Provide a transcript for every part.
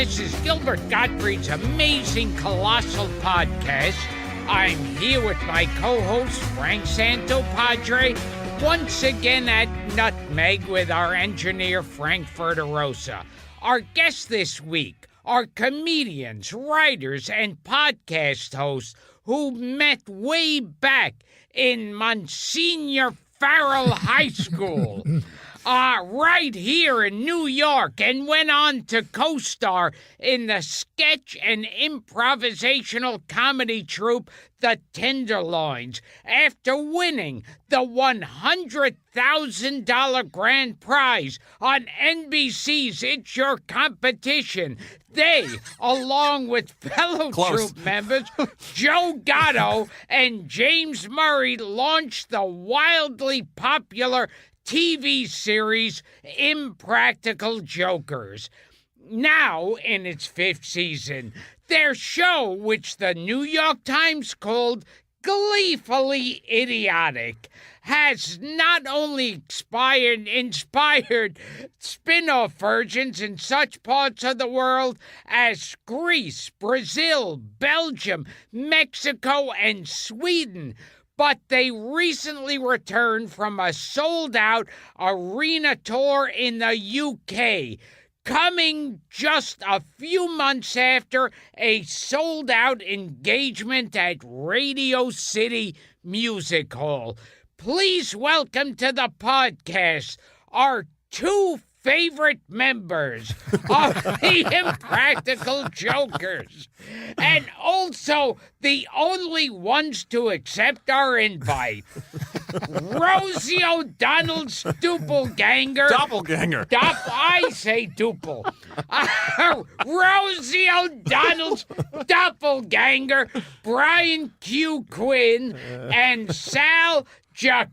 This is Gilbert Gottfried's amazing Colossal podcast. I'm here with my co-host, Frank Santopadre, once again at Nutmeg with our engineer, Frank Ferderosa. Our guests this week are comedians, writers, and podcast hosts who met way back in Monsignor Farrell High School. Right here in New York, and went on to co-star in the sketch and improvisational comedy troupe The Tenderloins after winning the $100,000 grand prize on NBC's It's Your Competition. They, along with fellow troupe members Joe Gatto and James Murray, launched the wildly popular TV series Impractical Jokers. Now, in its fifth season, their show, which the New York Times called gleefully idiotic, has not only inspired spin-off versions in such parts of the world as Greece, Brazil, Belgium, Mexico, and Sweden, but they recently returned from a sold-out arena tour in the UK, coming just a few months after a sold-out engagement at Radio City Music Hall. Please welcome to the podcast our two favorite members of the Impractical Jokers, and also the only ones to accept our invite. Rosie O'Donnell's Doppelganger. Doppelganger. I say Duple. Rosie O'Donnell's Doppelganger, Brian Q. Quinn, and Sal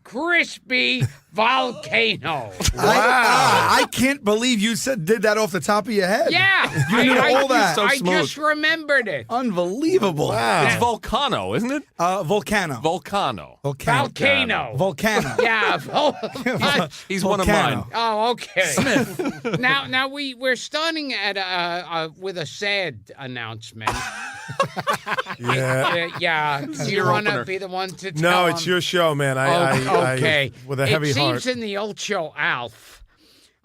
Crispy Volcano. Wow. I can't believe you did that off the top of your head. Yeah. You knew all that. So I smooth. just remembered it. Unbelievable. Wow. It's Volcano, isn't it? Volcano. Volcano. Volcano. Volcano. Yeah. He's one of mine. Oh, okay. Smith. Now we're starting at with a sad announcement. Yeah. Do you want to be the one to tell No, him? it's your show, man. Okay. With a heavy heart. It seems in the old show Alf,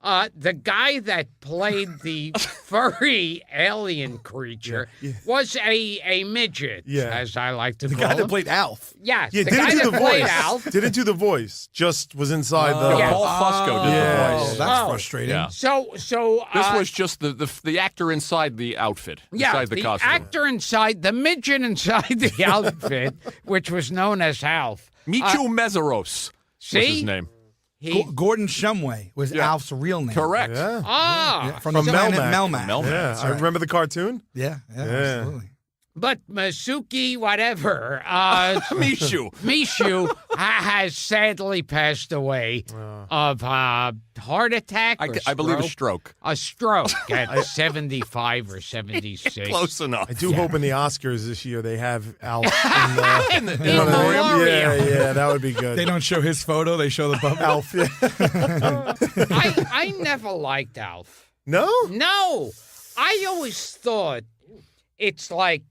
the guy that played the furry alien creature was a midget, as I like to call him. The guy that played Alf. Yes, Yeah, the didn't guy do that the played voice. Alf. Didn't do the voice. Just was inside the. Yeah. Paul Fusco did the voice. That's frustrating. Yeah. So This was just the actor inside the outfit, inside the costume. Actor inside, the midget inside the outfit, which was known as Alf. Michu Meseros was his name. Gordon Shumway was Alf's real name. Correct. Yeah. From From the planet Melmac. Melmac. Melmac. Yeah, That's I right. remember the cartoon. Yeah, absolutely. But Masuki, whatever, Mishu has sadly passed away of heart attack. I believe a stroke. A stroke at 75 or 76. Close enough. I do hope in the Oscars this year they have Alf in the. In memoriam. Yeah, that would be good. They don't show his photo, they show the puppet. Alf. Yeah. I never liked Alf. No? No. I always thought it's like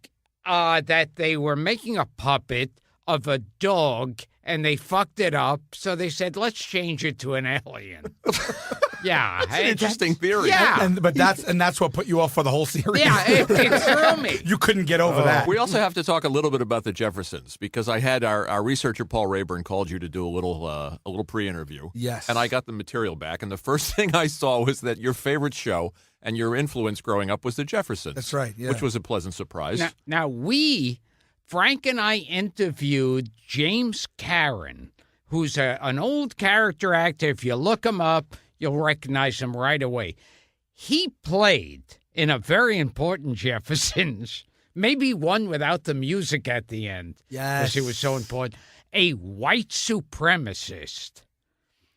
that they were making a puppet of a dog and they fucked it up, so they said, let's change it to an alien. Yeah. That's an interesting theory. Yeah. But that's what put you off for the whole series. Yeah, it threw me. You couldn't get over that. We also have to talk a little bit about the Jeffersons, because I had our researcher Paul Rayburn called you to do a little pre-interview. Yes. And I got the material back, and the first thing I saw was that your favorite show and your influence growing up was the Jeffersons. That's right, yeah. Which was a pleasant surprise. Now Frank and I interviewed James Caron, who's an old character actor. If you look him up, you'll recognize him right away. He played in a very important Jeffersons, maybe one without the music at the end. Yes. Because it was so important. A white supremacist.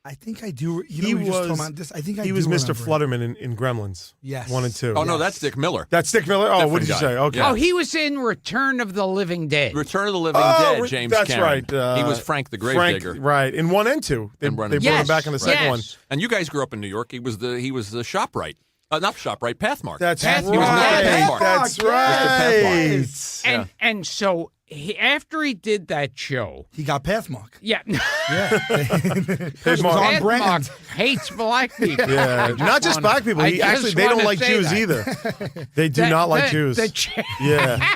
I think I do. He was Mr. Flutterman in Gremlins. Yes. 1 and 2. Oh, no, that's Dick Miller. That's Dick Miller? Oh, Different what did you guy. say? Okay. Yeah. Oh, he was in Return of the Living Dead. Return of the Living Dead, James that's Cameron. right. He was Frank the Gravedigger. Right, in 1 and 2. They brought him back in the second one. And you guys grew up in New York. He was the ShopRite. Not ShopRite, Pathmark. That's Path- right. he was not at Pathmark. That's Yes. right. And so after he did that show, He got Pathmark. yeah, Pathmark. on brand. Pathmark hates black people. Yeah, not just black people. I He, just actually, they don't wanna like say Jews that. either. They do not like Jews. Yeah.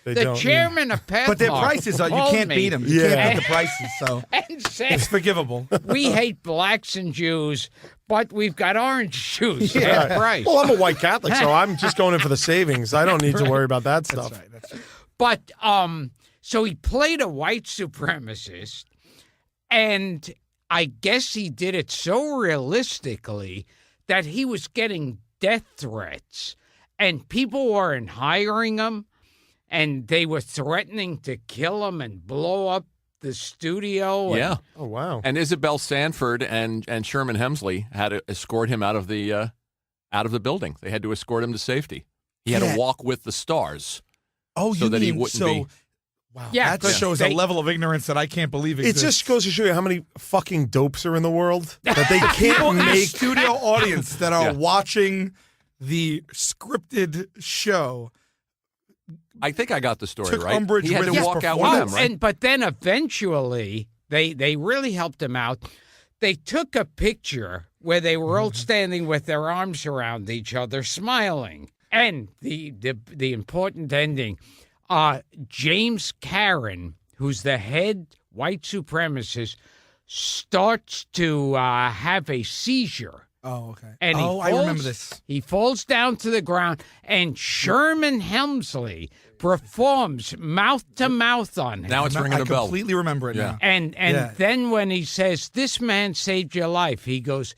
They The don't. chairman of Pathmark, But their prices are, you called can't me beat them. You Yeah. can't beat the prices, so and said, it's forgivable. we hate blacks and Jews, but we've got orange juice Yeah. at price. Well, I'm a white Catholic, so I'm just going in for the savings. I don't need to worry about that stuff. That's right. But so he played a white supremacist, and I guess he did it so realistically that he was getting death threats, and people weren't hiring him, and they were threatening to kill him and blow up the studio. and- Yeah. Oh, wow. And Isabel Sanford and Sherman Hemsley had to escort him out of the building. They had to escort him to safety. He had Yeah. to walk with the stars. Oh, So you that he mean wouldn't so? be- Wow, Yeah, that 'cause shows they- a level of ignorance that I can't believe It exists. just goes to show you how many fucking dopes are in the world that they People can't in a make. studio audience that are Yeah. watching the scripted show. I think I got the story Took right. umbrage He had with to his walk out with performance. them, right? But then eventually they really helped him out. They took a picture where they were all standing with their arms around each other, smiling. And the important ending, James Karen, who's the head white supremacist, starts to have a seizure. Oh, okay. And I remember this. He falls down to the ground, and Sherman Hemsley performs mouth to mouth on him. Now it's ringing I a bell. completely remember it Yeah. now. And Yeah. then when he says, "This man saved your life," he goes,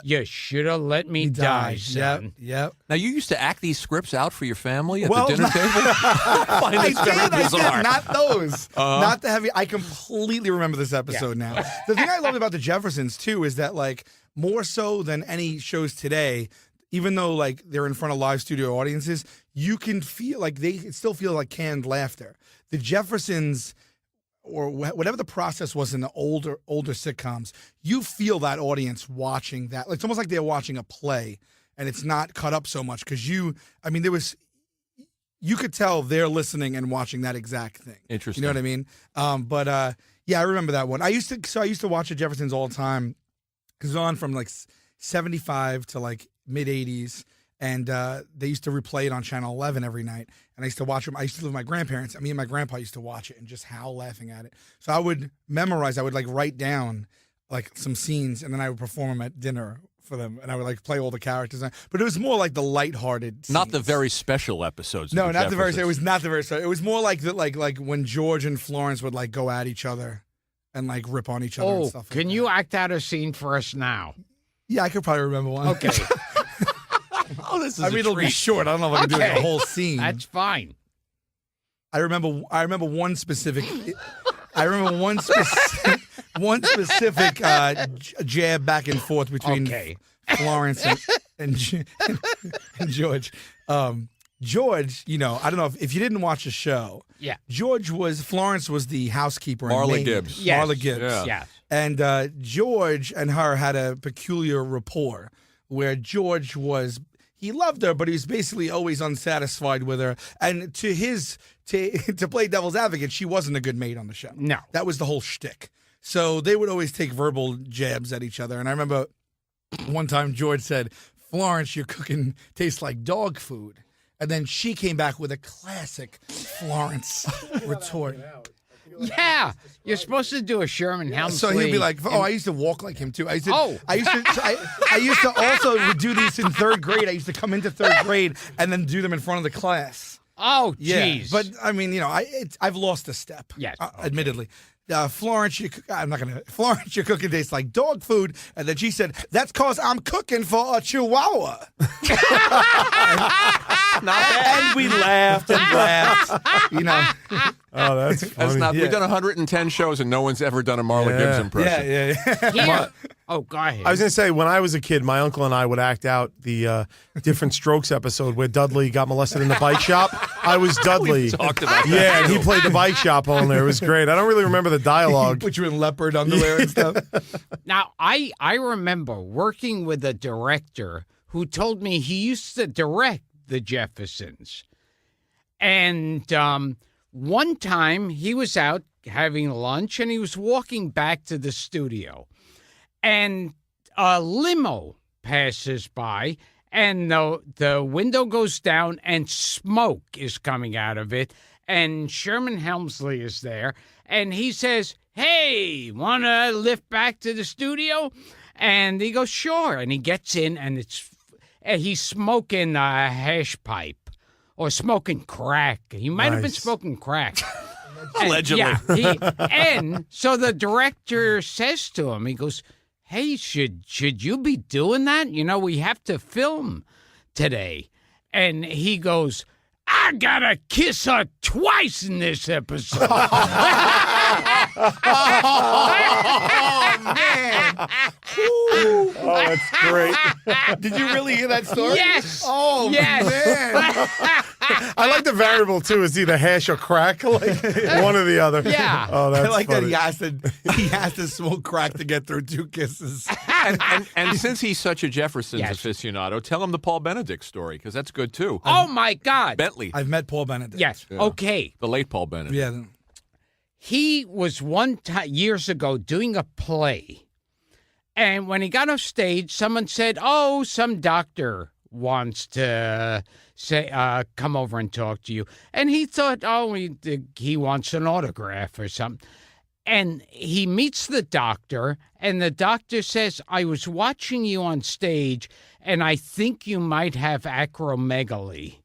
"You should have let me He die, died. son." Yep. Now, you used to act these scripts out for your family at Well, the dinner table? I find this very bizarre. Not those. Not the heavy. I completely remember this episode now. The thing I love about the Jeffersons, too, is that, like, more so than any shows today, even though, like, they're in front of live studio audiences, you can feel, like, it still feel like canned laughter. The Jeffersons, or whatever the process was in the older sitcoms, you feel that audience watching that. It's almost like they're watching a play, and it's not cut up so much because you could tell they're listening and watching that exact thing. Interesting. You know what I mean? Yeah, I remember that one. I used to watch the Jeffersons all the time because it was on from like 75 to like mid 80s. And they used to replay it on Channel 11 every night. And I used to watch them. I used to live with my grandparents. Me and my grandpa used to watch it and just howl laughing at it. So I would memorize. I would like write down like some scenes, and then I would perform them at dinner for them. And I would like play all the characters. But it was more like the lighthearted scenes. Not the very special episodes. No, of not the very. Jeffersons. It was not the very. It was more like that. Like when George and Florence would like go at each other and like rip on each other and Oh, stuff. can like you that. act out a scene for us now? Yeah, I could probably remember one. Okay, Oh, this is I mean, it'll be short. I don't know if I can do like Okay. a whole scene. that's fine. I remember one specific. I remember one specific jab back and forth between Okay. Florence and George. George, I don't know if you didn't watch the show. Yeah. Florence was the housekeeper. and Marla maid. Gibbs. Yes. Marla Gibbs. Yeah. Yes. And George and her had a peculiar rapport where George he loved her, but he was basically always unsatisfied with her. And to play devil's advocate, she wasn't a good maid on the show. No. That was the whole shtick. So they would always take verbal jabs at each other. And I remember one time George said, "Florence, your cooking tastes like dog food." And then she came back with a classic Florence retort. Yeah, you're supposed to do a Sherman Hemsley. So he'd be like, "Oh, I used to walk like him too." I used to also do these in third grade. I used to come into third grade and then do them in front of the class. "Oh, Yeah, jeez." but I mean, I've lost a step. Yes. Admittedly. Florence, Florence, your cooking tastes like dog food. And then she said, "That's because I'm cooking for a chihuahua." And we laughed and laughed. Oh, that's funny. That's not. Yeah. We've done 110 shows and no one's ever done a Marla Yeah. Gibbs impression. Yeah. Here- oh, go ahead. I was going to say, when I was a kid, my uncle and I would act out the Different Strokes episode where Dudley got molested in the bike shop. I was Dudley. Talked about that. Yeah, and he played the bike shop owner. It was great. I don't really remember the dialogue. Put you in leopard underwear and stuff. Now, I remember working with a director who told me he used to direct the Jeffersons. And one time he was out having lunch and he was walking back to the studio. And a limo passes by and the window goes down and smoke is coming out of it. And Sherman Hemsley is there. And he says, "Hey, want to lift back to the studio?" And he goes, "Sure." And he gets in and he's smoking a hash pipe. Or smoking crack. He might have been smoking crack. Allegedly. And so the director says to him, he goes, "Hey, should you be doing that? You know, we have to film today." And he goes, "I gotta kiss her twice in this episode." Oh, man. Oh, that's great. Did you really hear that story? Yes. Oh, Yes. man. I like the variable too. Is either hash or crack, like one or the other. Yeah. Oh, that's I like funny. that he has to smoke crack to get through 2 kisses. And since he's such a Jeffersons Yes. aficionado, tell him the Paul Benedict story, because that's good too. Oh, my God. Bentley. I've met Paul Benedict. Yes. Yeah. Okay. The late Paul Benedict. Yeah. He was one time years ago doing a play. And when he got off stage, someone said, "Oh, some doctor wants to come over and talk to you." And he thought, "Oh, he wants an autograph or something." And he meets the doctor, and the doctor says, "I was watching you on stage, and I think you might have acromegaly."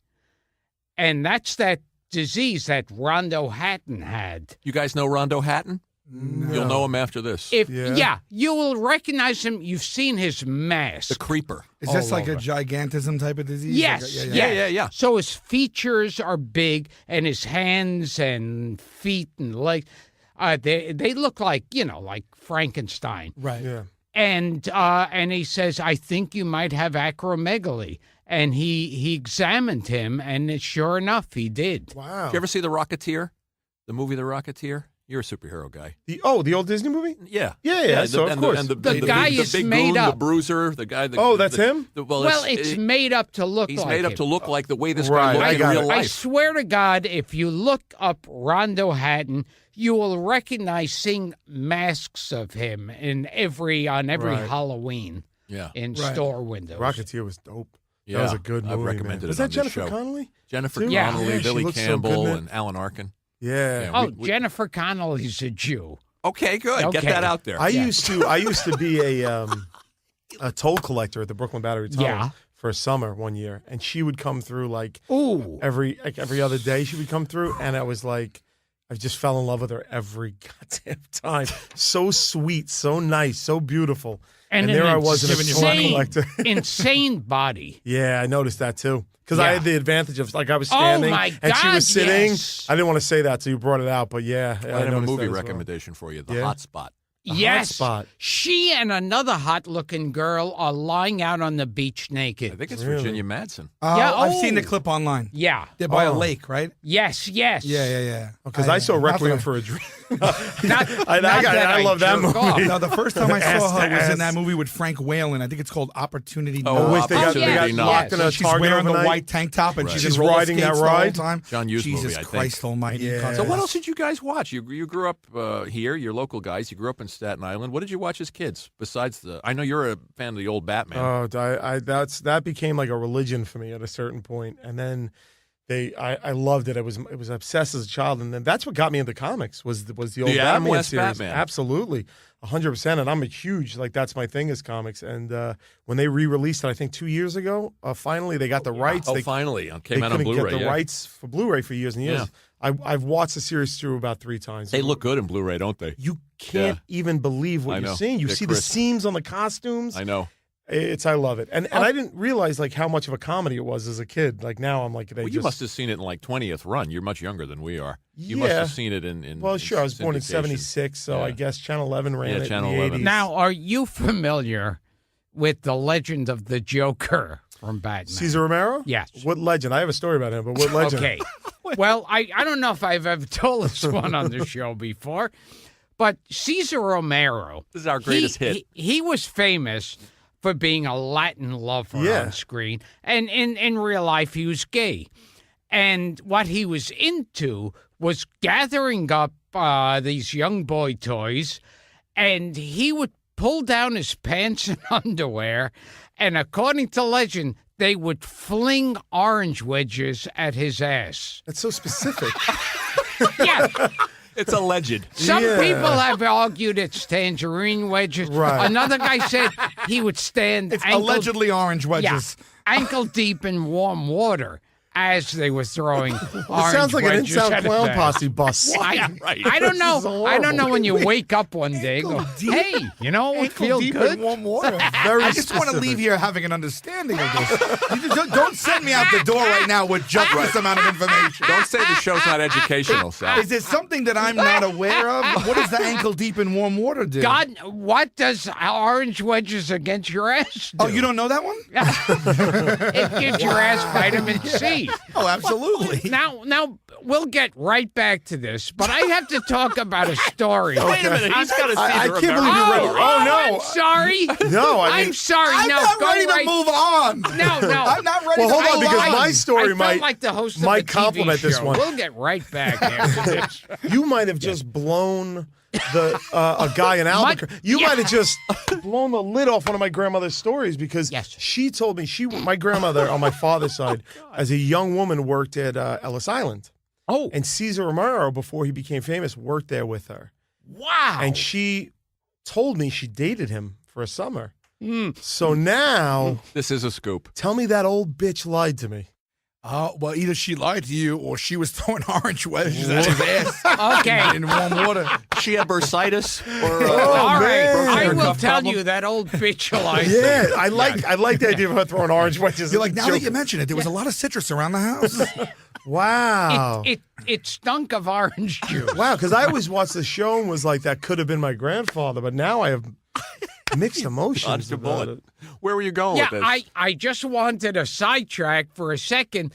And that's that disease that Rondo Hatton had. You guys know Rondo Hatton? No. You'll know him after this. Yeah, you will recognize him. You've seen his mask. The Creeper. Is this all like a over. gigantism type of disease? Yes, Like yeah. So his features are big, and his hands and feet and legs, they look like, like Frankenstein. Right. Yeah. And he says, "I think you might have acromegaly." And he examined him, and sure enough, he did. Wow. Did you ever see The Rocketeer? The movie The Rocketeer? You're a superhero guy. The old Disney movie? Yeah. Yeah. So of course. The guy big, is the big made goon, up. The bruiser, the guy. That's him? Well, it's made up to look He's like made up him. to look like the way this Right, guy I looked in got real it. I life. swear to God, if you look up Rondo Hatton, you will recognize seeing masks of him on every Right. Halloween Yeah. in Right. store windows. Rocketeer was dope. Yeah. That was a good movie. I've recommended man. it Was on that this Jennifer show. Connelly? Jennifer Too? Yeah. Connelly, Yeah, she Billy looks so Campbell, good in it. and Alan Arkin. Yeah. Oh, Jennifer Connelly's a Jew. Okay, good. Get Okay. that out there. I used to be a toll collector at the Brooklyn Battery Tunnel Yeah. for a summer one year, and she would come through like Ooh. every other day. She would come through, and I was like, I just fell in love with her every goddamn time. So sweet, so nice, so beautiful. And an there I was, a toll insane, collector. insane body. Yeah, I noticed that too. Because I Yeah. had the advantage of, like, I was Oh, standing my and she God, was sitting. yes. I didn't want to say that, so you brought it out. But yeah, I I have a noticed movie that as well. recommendation for you, The Yeah. Hot Spot. Yes. Spot. She and another hot-looking girl are lying out on the beach naked. I think it's Really? Virginia Madsen. Yeah, I've seen oh. the clip online. Yeah. They're by a Oh. lake, right? Yes, yes. Yeah. Because I saw not Requiem that for a Dream. Not, I that love that jerk movie. off. No, the first time I saw her was Ass. in that movie with Frank Whalen. I think it's called Opportunity Oh, Knot. which they got, Opportunity they got Knot. locked in a She's Target wearing the overnight. white tank top and Right. she's She's in roller riding skates that the whole ride? time. John Hughes Jesus movie, I think. Christ Almighty! Yeah. Cut So it what out. else did you guys watch? You grew up here, you're local guys. You grew up in Staten Island. What did you watch as kids besides the? I know you're a fan of the old Batman. Oh, that became like a religion for me at a certain point, and then I loved it. It was obsessed as a child, and then that's what got me into comics was the old The Adam Batman West series. Batman. Absolutely, 100%. And I'm a huge that's my thing is comics. And when they re-released it, I think 2 years ago, finally they got the rights. Oh, They finally, it they came out on couldn't Blu-ray. get the yeah. rights for Blu-ray for years and years. Yeah. I've watched the series through about 3 times. They look good in Blu-ray, don't they? You can't even believe what I you're know. seeing. You They're see crisp. the seams on the costumes. I know. I love it, and I didn't realize like how much of a comedy it was as a kid. Like now, I'm like, Well, you must have seen it in like 20th run. You're much younger than we are. You must Yeah. have seen it in Well, sure. I was born in syndication. '76, so Yeah. I guess Channel 11 ran Yeah, it Channel in the 11. 80s. Now, are you familiar with the legend of the Joker from Batman? Caesar Romero? Yes. What legend? I have a story about him, but what legend? Okay. Well, I don't know if I've ever told this one on the show before, but Caesar Romero. This is our greatest hit. He was famous for being a Latin lover Yeah. on screen. And in real life, he was gay. And what he was into was gathering up these young boy toys, and he would pull down his pants and underwear, and according to legend, they would fling orange wedges at his ass. That's so specific. Yeah. It's alleged. Some Yeah. people have argued it's tangerine wedges. Right. Another guy said he would stand It's ankle, allegedly orange wedges. ankle deep in warm water as they were throwing It orange sounds like an wedges In-Town at his Clown ass. Posse bus. I don't This is know. I don't know horrible. when you wake up one day and go, hey, you know what would Ankle feel deep good? in warm water. Very I just want to specific. leave here having an understanding of this. You just don't send me out the door right now with just this amount of information. Don't say the show's not educational, Sal. Is it something that I'm not aware of? What does the ankle deep in warm water do? God, what does orange wedges against your ass do? Oh, you don't know that one? It gives your ass vitamin C. Oh, absolutely. Now we'll get right back to this, but I have to talk about a story. Wait a minute. He's got a I Caesar can't believe American. you're ready. Oh, no. I'm sorry. No, I mean, I'm sorry. I'm no, not go ready right. to move on. No. I'm not ready Well, to hold on, move because on. my story I might felt like the host of might a TV compliment this show. one. We'll get right back after this. You might have just blown a guy in Albuquerque. You yeah. might have just blown the lid off one of my grandmother's stories because Yes. she told me my grandmother on my father's side, as a young woman, worked at Ellis Island. Oh, And Cesar Romero, before he became famous, worked there with her. wow. And she told me she dated him for a summer. So now, This is a scoop. tell me that old bitch lied to me. Well, either she lied to you or she was throwing orange wedges at his ass Okay. in warm water. She had bursitis or All right. man. I will Cuff tell problem? you that old bitch lied. Yeah, I like the idea of her throwing orange wedges. You're at like, the now that joke. you mention it, there was a lot of citrus around the house. Wow. It stunk of orange juice. Wow, because I always watched the show and was like, that could have been my grandfather, but now I have mixed emotions dodged a about bullet. it. Where were you going Yeah, with this? I just wanted a sidetrack for a second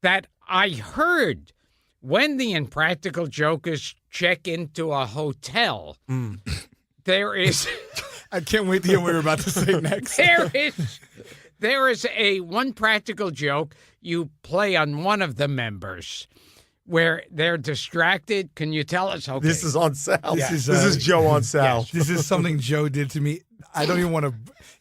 that I heard when the Impractical Jokers check into a hotel, there is I can't wait to hear what you're about to say next. there is a one practical joke you play on one of the members where they're distracted. Can you tell us? Okay. This is on Sal. This This is, is Joe on Sal. This is something Joe did to me. I don't even want to.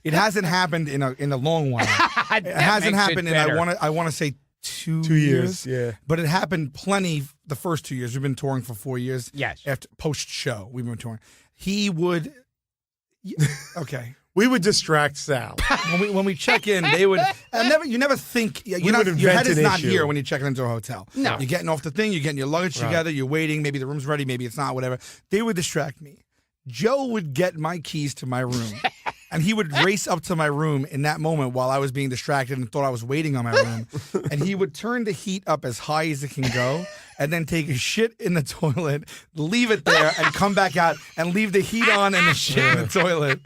It hasn't happened in a long while. It hasn't happened in I want to say 2 years, yeah. But it happened plenty the first 2 years. We've been touring for 4 years. Yes. After post show, we've been touring. He would. Okay. We would distract Sal. When we check in, they would. You never think. You're We not, would your head invent is an not issue. here when you're checking into a hotel. No. You're getting off the thing. You're getting your luggage together. You're waiting. Maybe the room's ready. Maybe it's not. Whatever. They would distract me. Joe would get my keys to my room, and he would race up to my room in that moment while I was being distracted and thought I was waiting on my room. And he would turn the heat up as high as it can go, and then take a shit in the toilet, leave it there, and come back out and leave the heat on and the shit in the toilet.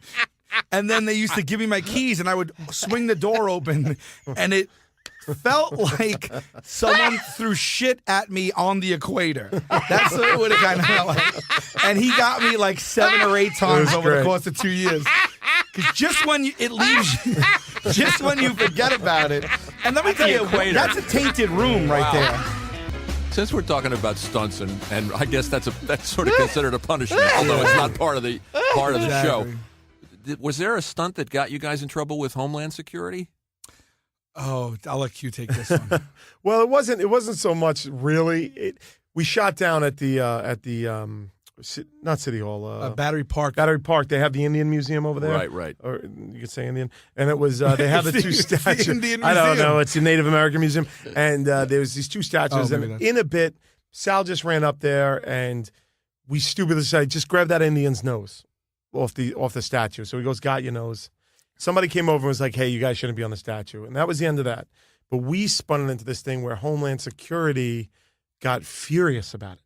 And then they used to give me my keys, and I would swing the door open, and it felt like someone threw shit at me on the equator. That's what it would have kind of felt like. And he got me like 7 or 8 times over the great. course of 2 years. Because just when it leaves you, just when you forget about it. And let me tell you, equator. that's a tainted room right there. Since we're talking about stunts, and I guess that's sort of considered a punishment, although it's not part of the show. Exactly. Was there a stunt that got you guys in trouble with Homeland Security? Oh, I'll let you take this one. Well, it wasn't so much really. We shot down at the not City Hall. Battery Park. Battery Park. They have the Indian Museum over there. Right. Or you could say Indian. And it was they have the two It's the statues. Indian I don't Museum. know. It's a Native American museum. And there was these two statues. maybe And that's- in a bit, Sal just ran up there and we stupidly said, just grab that Indian's nose off the statue. So he goes, got your nose. Somebody came over and was like, hey, you guys shouldn't be on the statue. And that was the end of that. But we spun it into this thing where Homeland Security got furious about it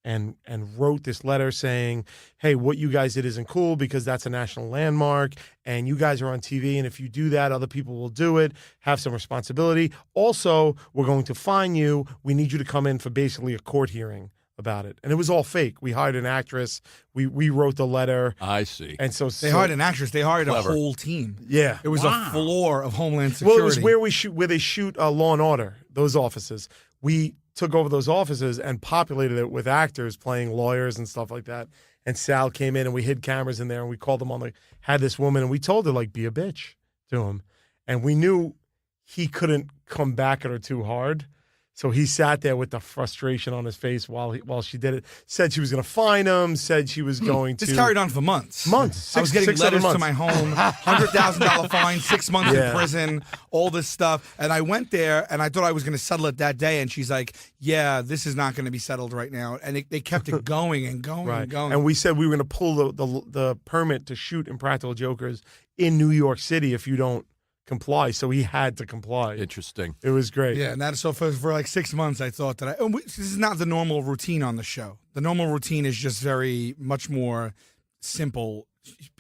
and wrote this letter saying, hey, what you guys did isn't cool because that's a national landmark and you guys are on TV. And if you do that, other people will do it. Have some responsibility. Also, we're going to fine you. We need you to come in for basically a court hearing about it, and it was all fake. We hired an actress. We wrote the letter. I see. And so They hired an actress. They hired Clever. a whole team. Yeah. It was a floor of Homeland Well, Security. it was where they shoot Law and Order. Those offices. We took over those offices and populated it with actors playing lawyers and stuff like that. And Sal came in and we hid cameras in there and we called them on had this woman and we told her like be a bitch to him, and we knew he couldn't come back at her too hard. So he sat there with the frustration on his face while she did it. Said she was going to fine him. Said she was going to. This carried on for months. Months. I was getting 6, 7 letters to months. my home, $100,000 fine, 6 months in prison, all this stuff. And I went there, and I thought I was going to settle it that day. And she's like, "Yeah, this is not going to be settled right now." And they kept it going and going and going. And we said we were going to pull the permit to shoot Impractical Jokers in New York City if you don't comply. So he had to comply. Interesting. It was great. Yeah, and so for like 6 months, I thought that this is not the normal routine on the show. The normal routine is just very much more simple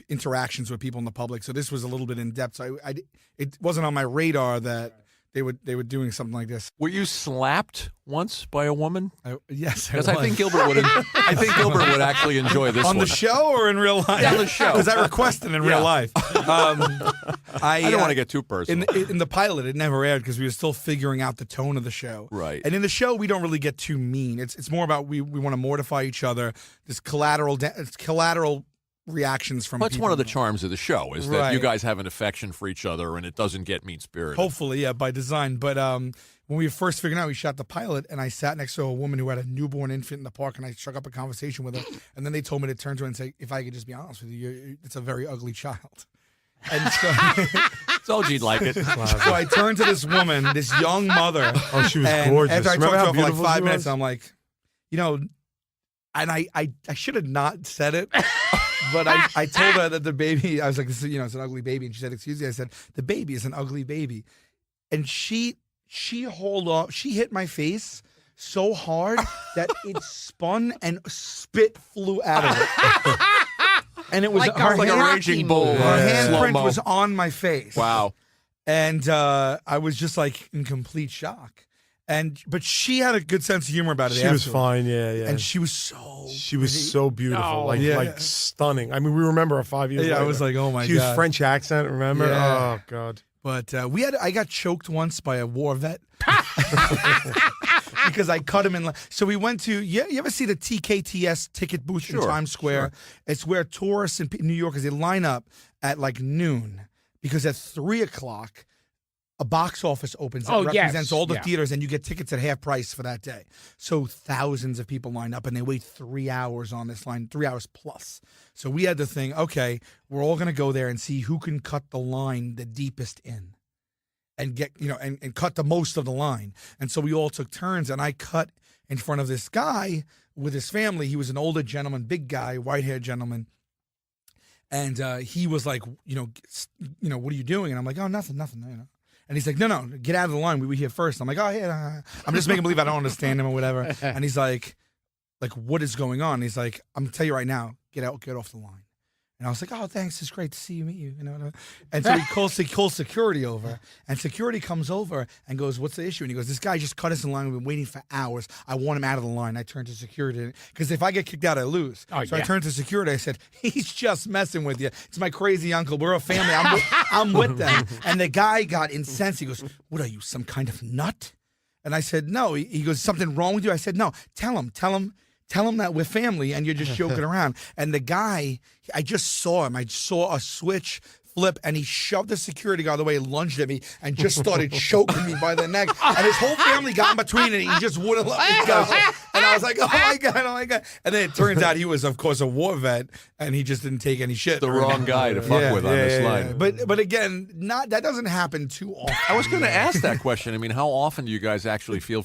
interactions with people in the public. So this was a little bit in depth. So it wasn't on my radar that they were doing something like this. Were you slapped once by a woman? Yes, Because I think Gilbert would. I think Gilbert would actually enjoy this on one. the show or in real life. On the show. Because I requested in real life. I don't want to get too personal. In the pilot, it never aired because we were still figuring out the tone of the show. Right. And in the show, we don't really get too mean. It's more about we want to mortify each other. This collateral reactions from That's people. one of the charms of the show is that you Right. guys have an affection for each other and it doesn't get mean-spirited. Hopefully, yeah, by design. But when we first figured out we shot the pilot, and I sat next to a woman who had a newborn infant in the park, and I struck up a conversation with her, and then they told me to turn to her and say, "If I could just be honest with you, it's a very ugly child." And so, Told you'd like it. so I turned to this woman, this young mother. Oh, she was and gorgeous. After I Remember talked how to her for like beautiful 5 she minutes, was? I'm like, and I should have not said it. But I told her that the baby, I was like, this is, it's an ugly baby. And she said, "Excuse me." I said, "The baby is an ugly baby." And she hit my face so hard that it spun and spit flew out of it. And it was Like her a like a hand- raging bull. Her handprint Slow-mo. was on my face. Wow. And I was just like in complete shock. But she had a good sense of humor about it. She was afterwards. fine. Yeah, yeah. And she was so She was pretty. so beautiful, Oh, like stunning. I mean, we remember her 5 years Yeah, later. I was like, oh my she was God. French accent, remember? Yeah. Oh, God. But I got choked once by a war vet because I cut him in. So we went to, you ever see the TKTS ticket booth in Sure, Times Square? sure. It's where tourists in New Yorkers, they line up at like noon because at 3 o'clock, a box office opens that Oh, represents yes, all the yeah. theaters, and you get tickets at half price for that day. So thousands of people line up, and they wait 3 hours on this line, 3 hours plus. So we had to think, okay, we're all going to go there and see who can cut the line the deepest in, and get and cut the most of the line. And so we all took turns, and I cut in front of this guy with his family. He was an older gentleman, big guy, white-haired gentleman. And he was like, what are you doing? And I'm like, oh, nothing. And he's like, no, get out of the line. We were here first. I'm like, oh, yeah. I'm just making believe I don't understand him or whatever. And he's like, what is going on? And he's like, I'm going to tell you right now, get off the line. And I was like, oh, thanks. It's great to meet you. And so he calls security over, and security comes over and goes, what's the issue? And he goes, this guy just cut us in line. We've been waiting for hours. I want him out of the line. I turned to security because if I get kicked out, I lose. Oh, So I yeah. turned to security. I said, he's just messing with you. It's my crazy uncle. We're a family. I'm with them. And the guy got incensed. He goes, what are you, some kind of nut? And I said, no. He goes, something wrong with you? I said, no. Tell him that we're family and you're just joking around. And the guy, I just saw him. I saw a switch flip, and he shoved the security guard away, lunged at me, and just started choking me by the neck. And his whole family got in between, and he just wouldn't let me go. And I was like, oh my God. And then it turns out he was, of course, a war vet, and he just didn't take any shit. The wrong guy to fuck with on this line. But again, that doesn't happen too often. I was going to ask that question. I mean, how often do you guys actually fear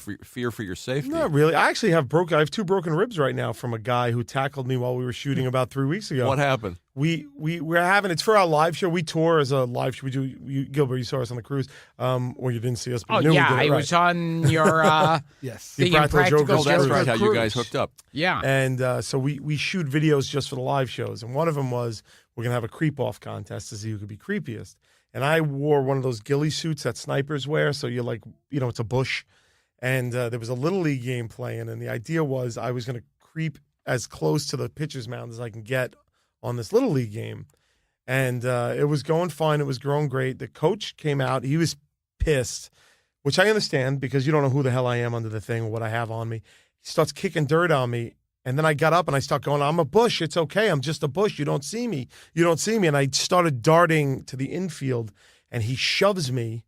for your safety? Not really. I actually have 2 broken ribs right now from a guy who tackled me while we were shooting about 3 weeks ago. What happened? We're having, it's for our live show. We tour as a live show. We do, Gilbert, you saw us on the cruise, or you didn't see us, but Oh, you knew yeah. we did it, I right. was on your Yes. the Impractical Impractical Jokers. Oh, that's Joker right. How you cruise. guys hooked up. Yeah. And so we shoot videos just for the live shows. And one of them was, we're going to have a creep-off contest to see who could be creepiest. And I wore one of those ghillie suits that snipers wear. So you're like, it's a bush. and there was a Little League game playing, and the idea was I was going to creep as close to the pitcher's mound as I can get on this Little League game. And it was going fine. It was going great. The coach came out. He was pissed, which I understand because you don't know who the hell I am under the thing or what I have on me. He starts kicking dirt on me. And then I got up and I start going, I'm a bush. It's okay. I'm just a bush. You don't see me. You don't see me. And I started darting to the infield, and he shoves me.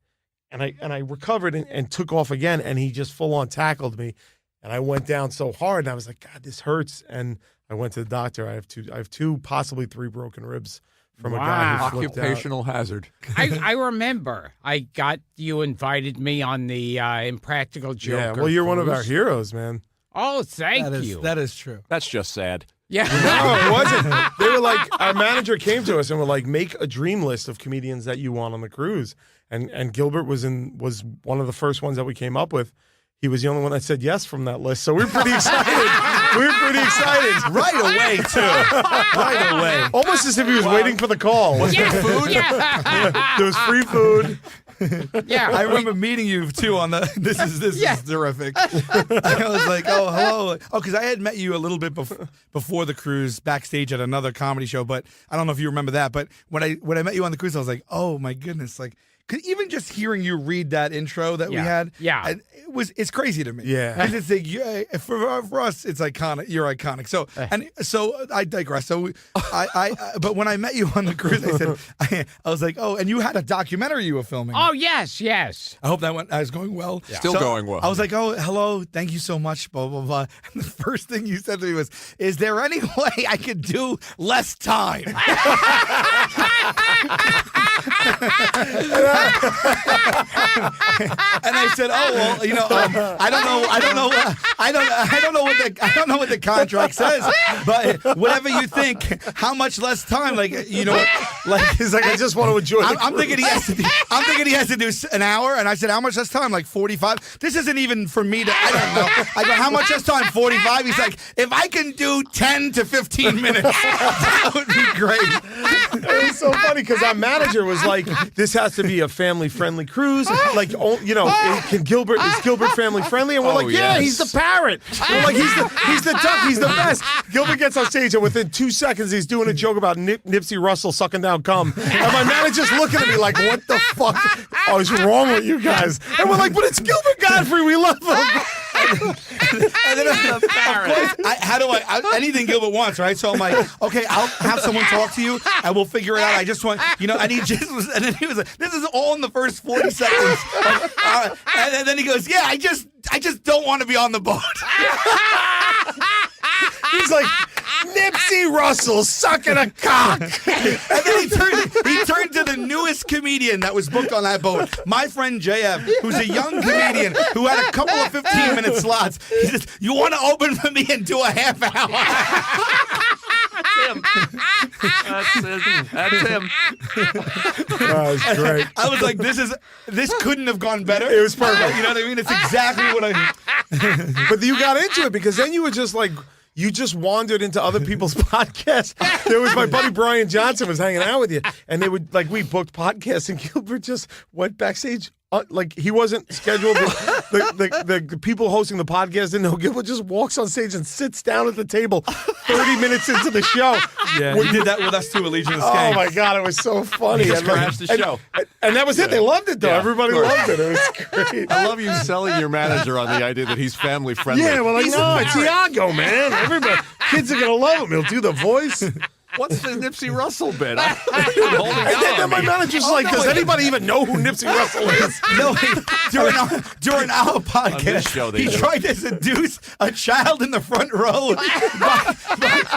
And I recovered and took off again. And he just full on tackled me. And I went down so hard. And I was like, God, this hurts. And I went to the doctor. I have two, possibly 3 broken ribs from a guy who flipped Occupational hazard. I remember you invited me on the Impractical Joker. Yeah, well, you're one of our cruise. heroes, man. Oh, thank you. That is true. That's just sad. Yeah. No, it wasn't. They were like, our manager came to us and were like, make a dream list of comedians that you want on the cruise. And Gilbert was one of the first ones that we came up with. He was the only one that said yes from that list. So we were pretty excited. Right away, too. Right away. Almost as if he was waiting for the call. Was Yeah. there food? Yeah. There was free food. Yeah. I remember meeting you too on the. This is terrific. I was like, oh, hello. Oh, because I had met you a little bit before the cruise backstage at another comedy show, but I don't know if you remember that. But when I met you on the cruise, I was like, oh my goodness, like. Cause even just hearing you read that intro that we had, it's crazy to me. Yeah, because it's like for us, it's iconic. You're iconic. So I digress. So but when I met you on the cruise, I said I was like, oh, and you had a documentary you were filming. Oh, yes. I hope that was going well. Yeah. Still going well. I was like, oh, hello, thank you so much, blah blah blah. And the first thing you said to me was, "Is there any way I could do less time?" And I said, "Oh well, I don't know what the contract says, but whatever you think, how much less time? Like he's like, I just want to enjoy. I'm thinking he has to do an hour, and I said, how much less time? Like 45. This isn't even for me to. I don't know. I go, how much less time? 45. He's like, if I can do 10 to 15 minutes, that would be great. It was so funny because our manager was like, this has to be a family-friendly cruise. Like, is Gilbert family-friendly? And we're like, yeah, he's the parrot. We're like, he's the duck. He's the best. Gilbert gets on stage, and within 2 seconds, he's doing a joke about Nipsey Russell sucking down cum. And my manager's looking at me like, what the fuck is wrong with you guys? And we're like, but it's Gilbert Godfrey. We love him. And then, of course, anything Gilbert wants, right? So I'm like, okay, I'll have someone talk to you, and we'll figure it out. I just want, and then he was like, this is all in the first 40 seconds. And then he goes, yeah, I just don't want to be on the boat. He's like, Nipsey Russell sucking a cock. And then he turned to the newest comedian that was booked on that boat, my friend JF, who's a young comedian who had a couple of 15-minute slots. He says, you want to open for me and do a half hour? That's him. Oh, it's great. I was like, this couldn't have gone better. It was perfect. You know what I mean? It's exactly what I. But you got into it because then you were just like, you just wandered into other people's podcasts. There was my buddy Brian Johnson was hanging out with you, and they would we booked podcasts, and Gilbert just went backstage. He wasn't scheduled. The people hosting the podcast didn't know. Gilbert just walks on stage and sits down at the table 30 minutes into the show. Yeah, he did that with us too, Allegiant Escape. Oh my God, it was so funny. He just crashed the show. And that was it. They loved it though. Yeah, everybody loved it. It was great. I love you selling your manager on the idea that he's family friendly. Yeah, well, no, it's Iago, man. Everybody, kids are gonna love him. He'll do the voice. What's the Nipsey Russell bit? And then my manager's like, does anybody even know who Nipsey Russell is? No, during our podcast, show, he tried to seduce a child in the front row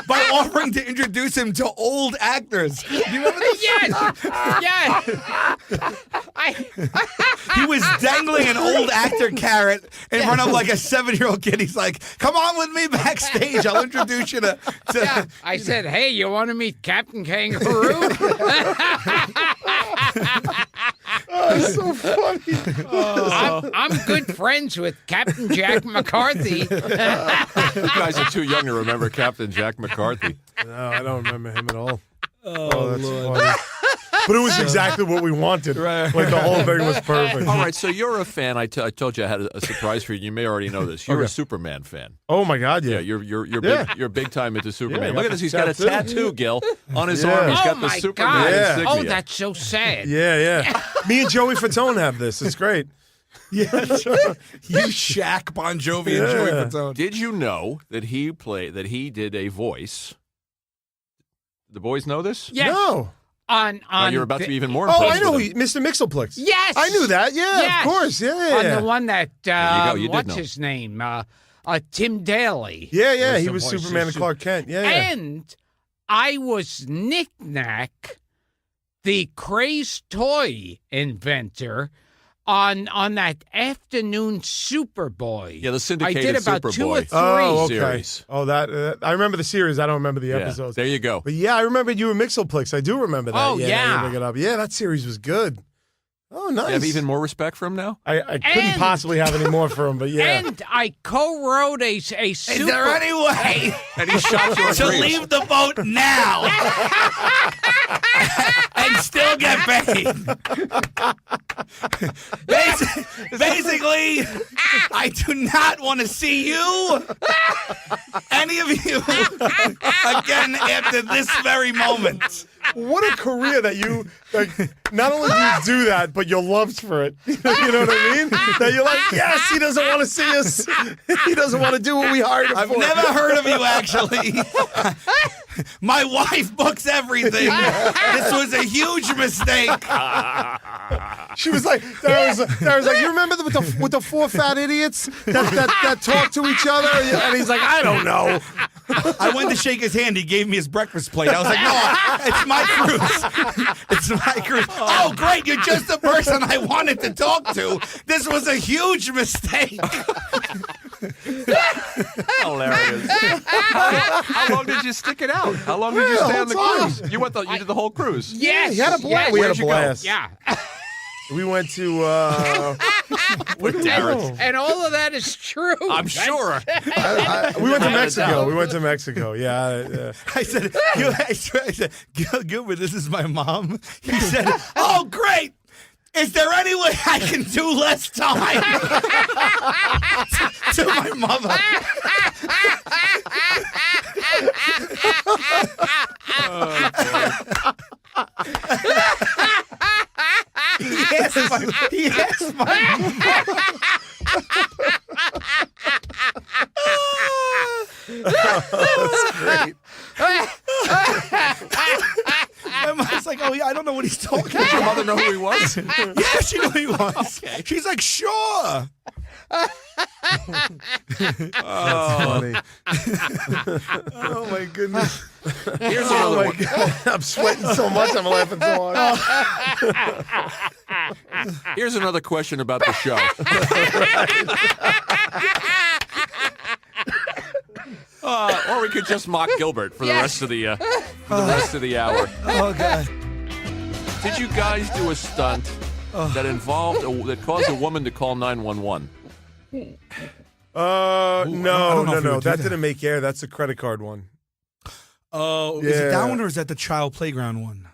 by offering to introduce him to old actors. Do you remember this? Yes. He was dangling an old actor carrot in front of like a 7-year-old kid. He's like, come on with me backstage. I'll introduce you to Yeah. I said, hey, you want to meet Captain Kangaroo? Oh, it's so funny. I'm good friends with Captain Jack McCarthy. You guys are too young to remember Captain Jack McCarthy. No, I don't remember him at all. Oh that's Lord. funny. But it was exactly what we wanted. Right. Like the whole thing was perfect. All right, so you're a fan. I told you I had a surprise for you. You may already know this. You're a Superman fan. Oh my God, Yeah, yeah. you're big time into Superman. I Look got at this. the He's got a tattoo, Gil, on his arm. He's Oh, got the my Superman God. Yeah. insignia. Oh, that's so sad. Yeah. Me and Joey Fatone have this. It's great. Yeah, you Shaq, Bon Jovi, and Joey Fatone. Did you know that he did a voice? The boys know this? Yes. No. On Now you're about to be even more Oh, impressed I know. with him. Mr. Mixelplex. Yes. I knew that. Yeah, Yes. of course. Yeah. On the one that, you go. You did what's know. his name? Tim Daly. Yeah. was He the was voice Superman of and Clark Kent. Yeah. And I was Knick-Knack, the crazed toy inventor, on that afternoon Superboy. Yeah, the syndicated I did about Superboy 2 or 3. Oh, okay. series. Oh, that I remember the series. I don't remember the episodes. There you go. But yeah, I remember you and Mixelplex. I do remember that. Oh, yeah. yeah. You bring it up. Yeah, that series was good. Oh, nice. You have even more respect for him now? I couldn't possibly have any more for him, but yeah. And I co-wrote a super... Is there any way And he shot you to leave the boat now and still get paid? Basically, I do not want to see you, any of you, again after this very moment. What a career that you, like, not only do you do that, but your loves for it. You know what I mean? That you're like, yes, he doesn't want to see us. He doesn't want to do what we hired him I've for. never heard of you, actually. My wife books everything. This was a huge mistake. She was like, Dara was like, you remember with the 4 fat idiots that talk to each other? And he's like, I don't know. I went to shake his hand. He gave me his breakfast plate. I was like, no, it's my cruise. It's my cruise. Oh, great. You're just the person I wanted to talk to. This was a huge mistake. Hilarious. How long did you stick it out? How long did you stay on the cruise? You did the whole cruise. Yes. He had a blast. Yes. We had Where'd a you go? blast. Yeah. We went to where did we go? And all of that is true. I'm sure. We went to Mexico. We went to Mexico. Yeah. I said, Gilbert, this is my mom. He said, oh, great. Is there any way I can do less time? to my mother. He asked my That's great. My mom's like, oh, yeah, I don't know what he's talking Did your about. mother know who he was? Yeah, she knew who he was. She's like, sure. Funny. Oh my goodness. Here's Oh another my one. God. I'm sweating so much. I'm laughing so hard. Here's another question about the show. Or we could just mock Gilbert for the rest of the hour. Oh, God. Did you guys do a stunt that caused a woman to call 911? No. I don't know if we would do That that. didn't make air. That's a credit card one. Oh, is it that one or is that the child playground one?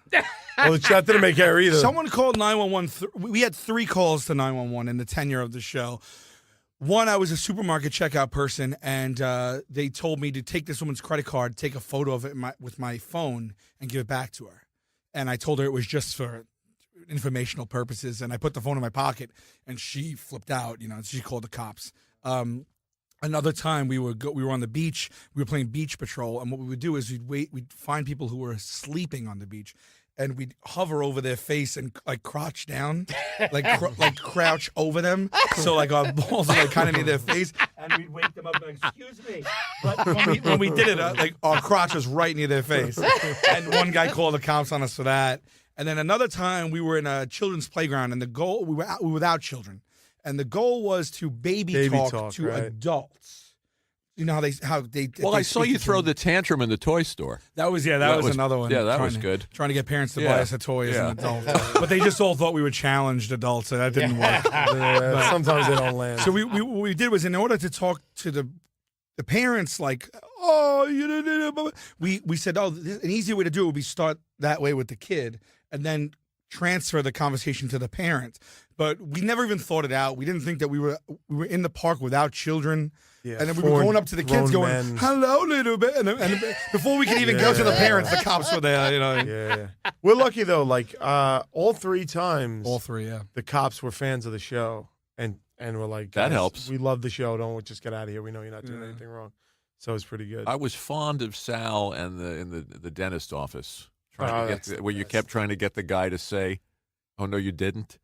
Well, that didn't make air either. Someone called 911. We had 3 calls to 911 in the tenure of the show. One, I was a supermarket checkout person, and they told me to take this woman's credit card, take a photo of it with my phone, and give it back to her. And I told her it was just for informational purposes, and I put the phone in my pocket, and she flipped out. She called the cops. Another time we were on the beach. We were playing beach patrol, and what we would do is we'd find people who were sleeping on the beach, and we'd hover over their face and like crouch down, like crouch over them, so like our balls are like kind of near their face, and we'd wake them up and like, excuse me. But when we did it, like our crotch was right near their face, and one guy called the cops on us for that. And then another time we were in a children's playground, and the goal we were without children. And the goal was to baby talk to right. adults. You know how they. Well, they I saw speak you to throw children. the tantrum in the toy store. That was another one. Yeah, that was Trying to- good. Trying to get parents to Yeah. buy us a toy as Yeah. an adult, but they just all thought we were challenged adults, and that didn't work. Yeah, sometimes they don't land. So what we did was, in order to talk to the parents, like, oh, we said, oh, an easy way to do it would be start that way with the kid, and then transfer the conversation to the parent. But we never even thought it out. We didn't think that we were in the park without children. Yeah, And then we were going up to the kids going, men. hello, little bit. And before we could even go to the parents, the cops were there, you know. Yeah. We're lucky, though. Like, all 3 times, All 3, yeah. the cops were fans of the show. And we're like, That "Guys, helps. We love the show. Don't just get out of here. We know you're not doing anything wrong." So it's pretty good. I was fond of Sal and the dentist office, where you kept trying to get the guy to say, "Oh no, you didn't."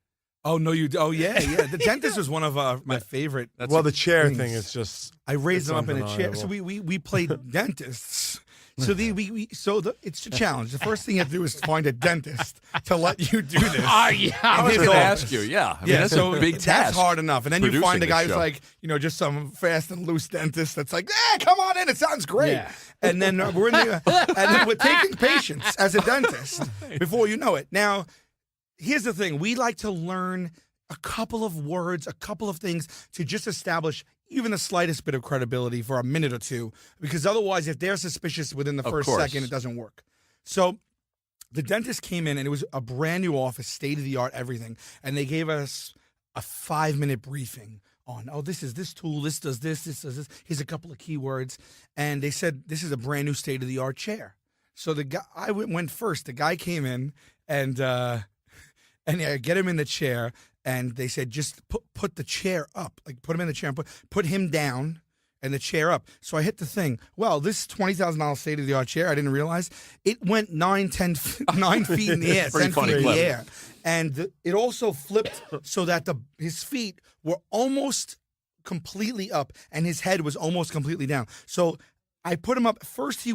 Oh, no, you. Oh, yeah. The dentist was one of my favorite. Well, the chair things. thing is just. I raised it's them up in a chair. undeniable. So we played dentists. So it's a challenge. The first thing you have to do is find a dentist to let you do this. Oh, yeah. I was his going to office. ask you. Yeah, I mean, that's so a big task. That's hard enough. And then you producing find a guy this who's show. like, just some fast and loose dentist that's like, come on in. It sounds great. Yeah. And then we're taking patients as a dentist before you know it. Now, here's the thing. We like to learn a couple of words, a couple of things to just establish even the slightest bit of credibility for a minute or two, because otherwise, if they're suspicious within the first second, it doesn't work. So the dentist came in, and it was a brand new office, state-of-the-art, everything, and they gave us a 5-minute briefing on, this is this tool, this does this does this, here's a couple of keywords, and they said, this is a brand new state-of-the-art chair. So the guy, I went first. The guy came in, and I get him in the chair, and they said, just put the chair up. Like, put him in the chair and put him down and the chair up. So I hit the thing. Well, this $20,000 state-of-the-art chair, I didn't realize, it went 9 feet in the air, 10 feet in the air. And it also flipped so that his feet were almost completely up and his head was almost completely down. So I put him up. First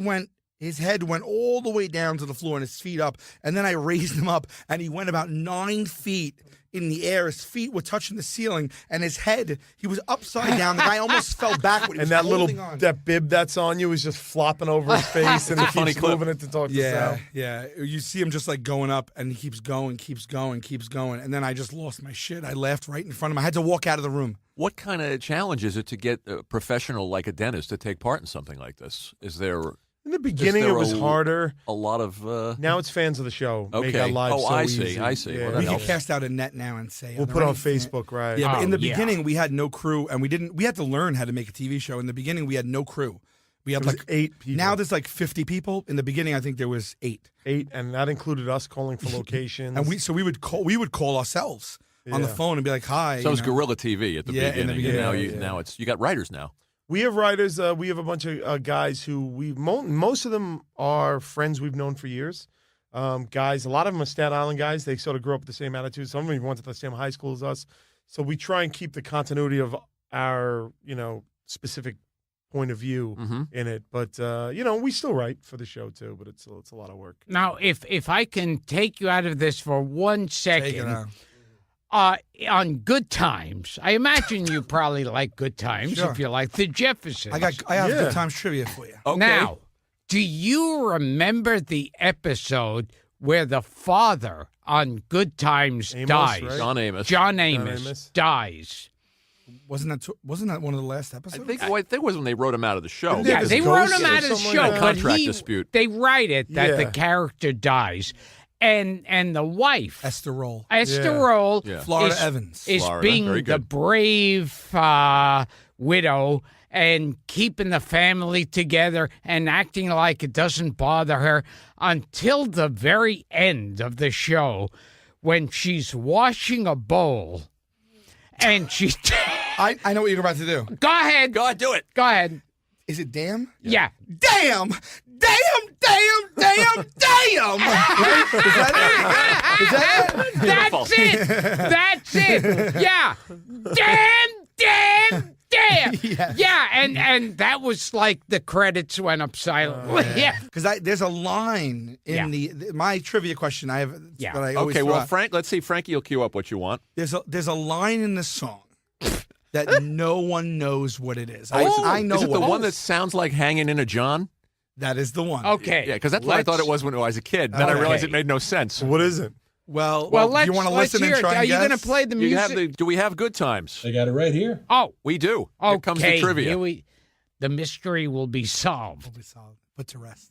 his head went all the way down to the floor and his feet up. And then I raised him up and he went about 9 feet in the air. His feet were touching the ceiling and his head, he was upside down. The guy almost fell backward. And that bib that's on you is just flopping over his face and he keeps moving it to talk to Sal. Yeah. You see him just like going up and he keeps going. And then I just lost my shit. I laughed right in front of him. I had to walk out of the room. What kind of challenge is it to get a professional like a dentist to take part in something like this? Is there... In the beginning, it was harder. A lot of... Now it's fans of the show. Okay. Make our lives so I easy. see. Yeah. Well, that We can helps. cast out a net now and say... We'll put it on Facebook, right? Yeah, but in the yeah. beginning, we had no crew, and we had to learn how to make a TV show. In the beginning, we had no crew. We had It was like 8 people. Now there's like 50 people. In the beginning, I think there was 8. 8, and that included us calling for locations. And we would call ourselves on the Yeah. phone and be like, "Hi." So it was guerrilla TV at the Yeah, in the beginning. And beginning. now you got writers now. We have writers. We have a bunch of guys who most of them are friends we've known for years. Guys, a lot of them are Staten Island guys. They sort of grew up with the same attitude. Some of them even went to the same high school as us. So we try and keep the continuity of our, specific point of view in it. But we still write for the show too. But it's a lot of work. Now, if I can take you out of this for 1 Take it second. out. On Good Times, I imagine you probably like Good Times Sure. if you like the Jeffersons. I have Yeah. Good Times trivia for you. Okay. Now, do you remember the episode where the father on Good Times Amos, dies? right? John Amos. John Amos Amos. dies. Wasn't that one of the last I episodes? think it was when they wrote him out of the show. Didn't Yeah, his they ghost wrote him or out of the something show, like that? but Contract dispute. they write it that the Yeah. character dies. And the wife, Esther Roll, Esther Yeah. Roll, Yeah. Florida Evans. is Florida, being very the good. brave widow and keeping the family together and acting like it doesn't bother her until the very end of the show when she's washing a bowl and she's... I know what you're about to do. Go ahead. Go ahead, do it. Go ahead. Is it damn? Yeah. Damn! Damn! Is that it? That's it. That's it. Yeah. Damn. Yes. Yeah, and that was like the credits went up silently. Yeah. Because there's a line in my trivia question. I have. Yeah. But I always Okay, well, forgot. Frank, let's see. Frankie will cue up what you want. There's a line in the song that no one knows what it is. I know Is it what the one that sounds like Hanging in a John? that is the one. Okay. Yeah, because that's what I thought it was when I was a kid. Then I realized it made no sense. What is it? Well, let's, you want to let's listen hear and it. try and Are you guess? going to play the music? Do we have good times? I got it right here. Oh, We do. okay. Here comes the trivia. The mystery will be solved. Will be solid. Put to rest.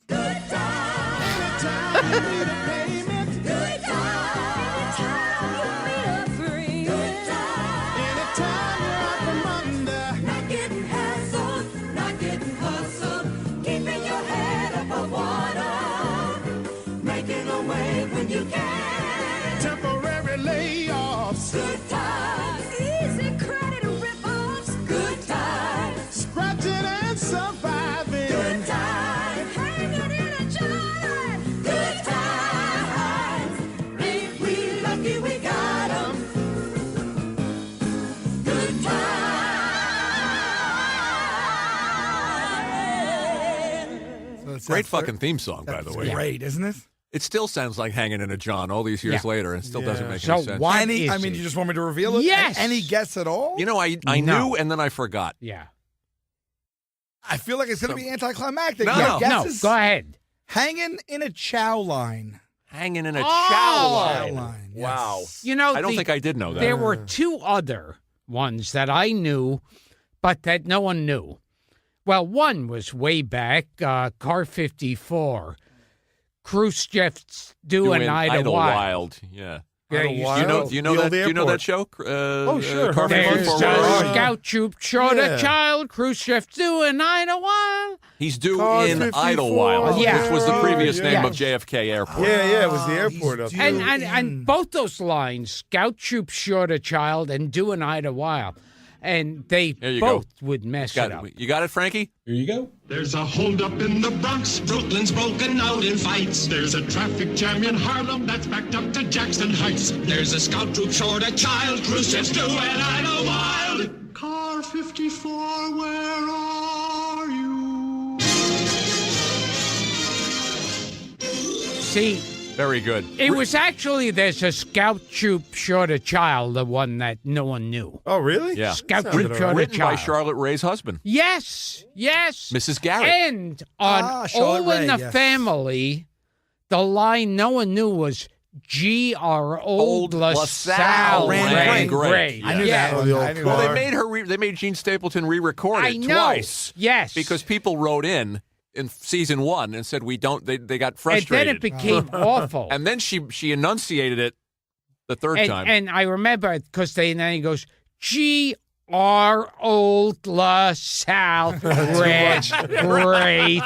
away when you can. Temporary layoffs. Good times. Easy credit rip-offs. Good times. Scratching and surviving. Good times. Hanging in a jar. Good times. Ain't we lucky we got 'em? Good times. Great fucking theme song, by the way. Great, isn't it? It still sounds like Hanging in a John all these years later, and it still doesn't make So any sense. why- Any, is I mean, it? you just want me to reveal it? Yes. Any guess at all? You know, I No. knew and then I forgot. Yeah. I feel like it's going to be anticlimactic. No, Your no. No, guesses? go ahead. Hanging in a chow line. Hanging in a Oh. chow Chow line. line. yes. Wow. You know, I don't think I did know that. There were two other ones that I knew, but that no one knew. Well, one was way back, Car 54. Khrushchev's doing Idlewild. Yeah. Yeah, Idlewild. you Do you know? Do you know The that? old Do you know that airport. show? Oh, sure. Car There's 54 a Road. scout troop short Yeah. a child. Khrushchev's doing Idlewild. He's due Car in 54. Idlewild, Yeah. which was the previous name Yeah. of JFK Airport. Yeah, it was the Oh, airport he's up due there. And both those lines, scout troop short a child and doing Idlewild. And they There you go. both would mess Got it up. it. You got it, Frankie? Here you go. There's a holdup in the Bronx. Brooklyn's broken out in fights. There's a traffic jam in Harlem that's backed up to Jackson Heights. There's a scout troop short a child. Khrushchev's doing Idlewild. Car 54, where are you? See, Very good. it was actually there's a scout troop short a child, the one that no one knew. Oh, really? Yeah. Scout Sounded troop all short a Written by child. Charlotte Ray's husband, Yes, yes. Mrs. Garrett. And on Charlotte All in Ray, the yes. Family, the line no one knew was G.R. Old LaSalle ran Gray. I knew Yeah. that Oh, one. the old I knew Well, that they one. made her. They made Gene Stapleton re-record I it know. twice Yes. because people wrote in season one and said we don't. They got And frustrated, then it became awful. And then she enunciated it the third time. And I remember because then he goes G.R. Old LaSalle Gray.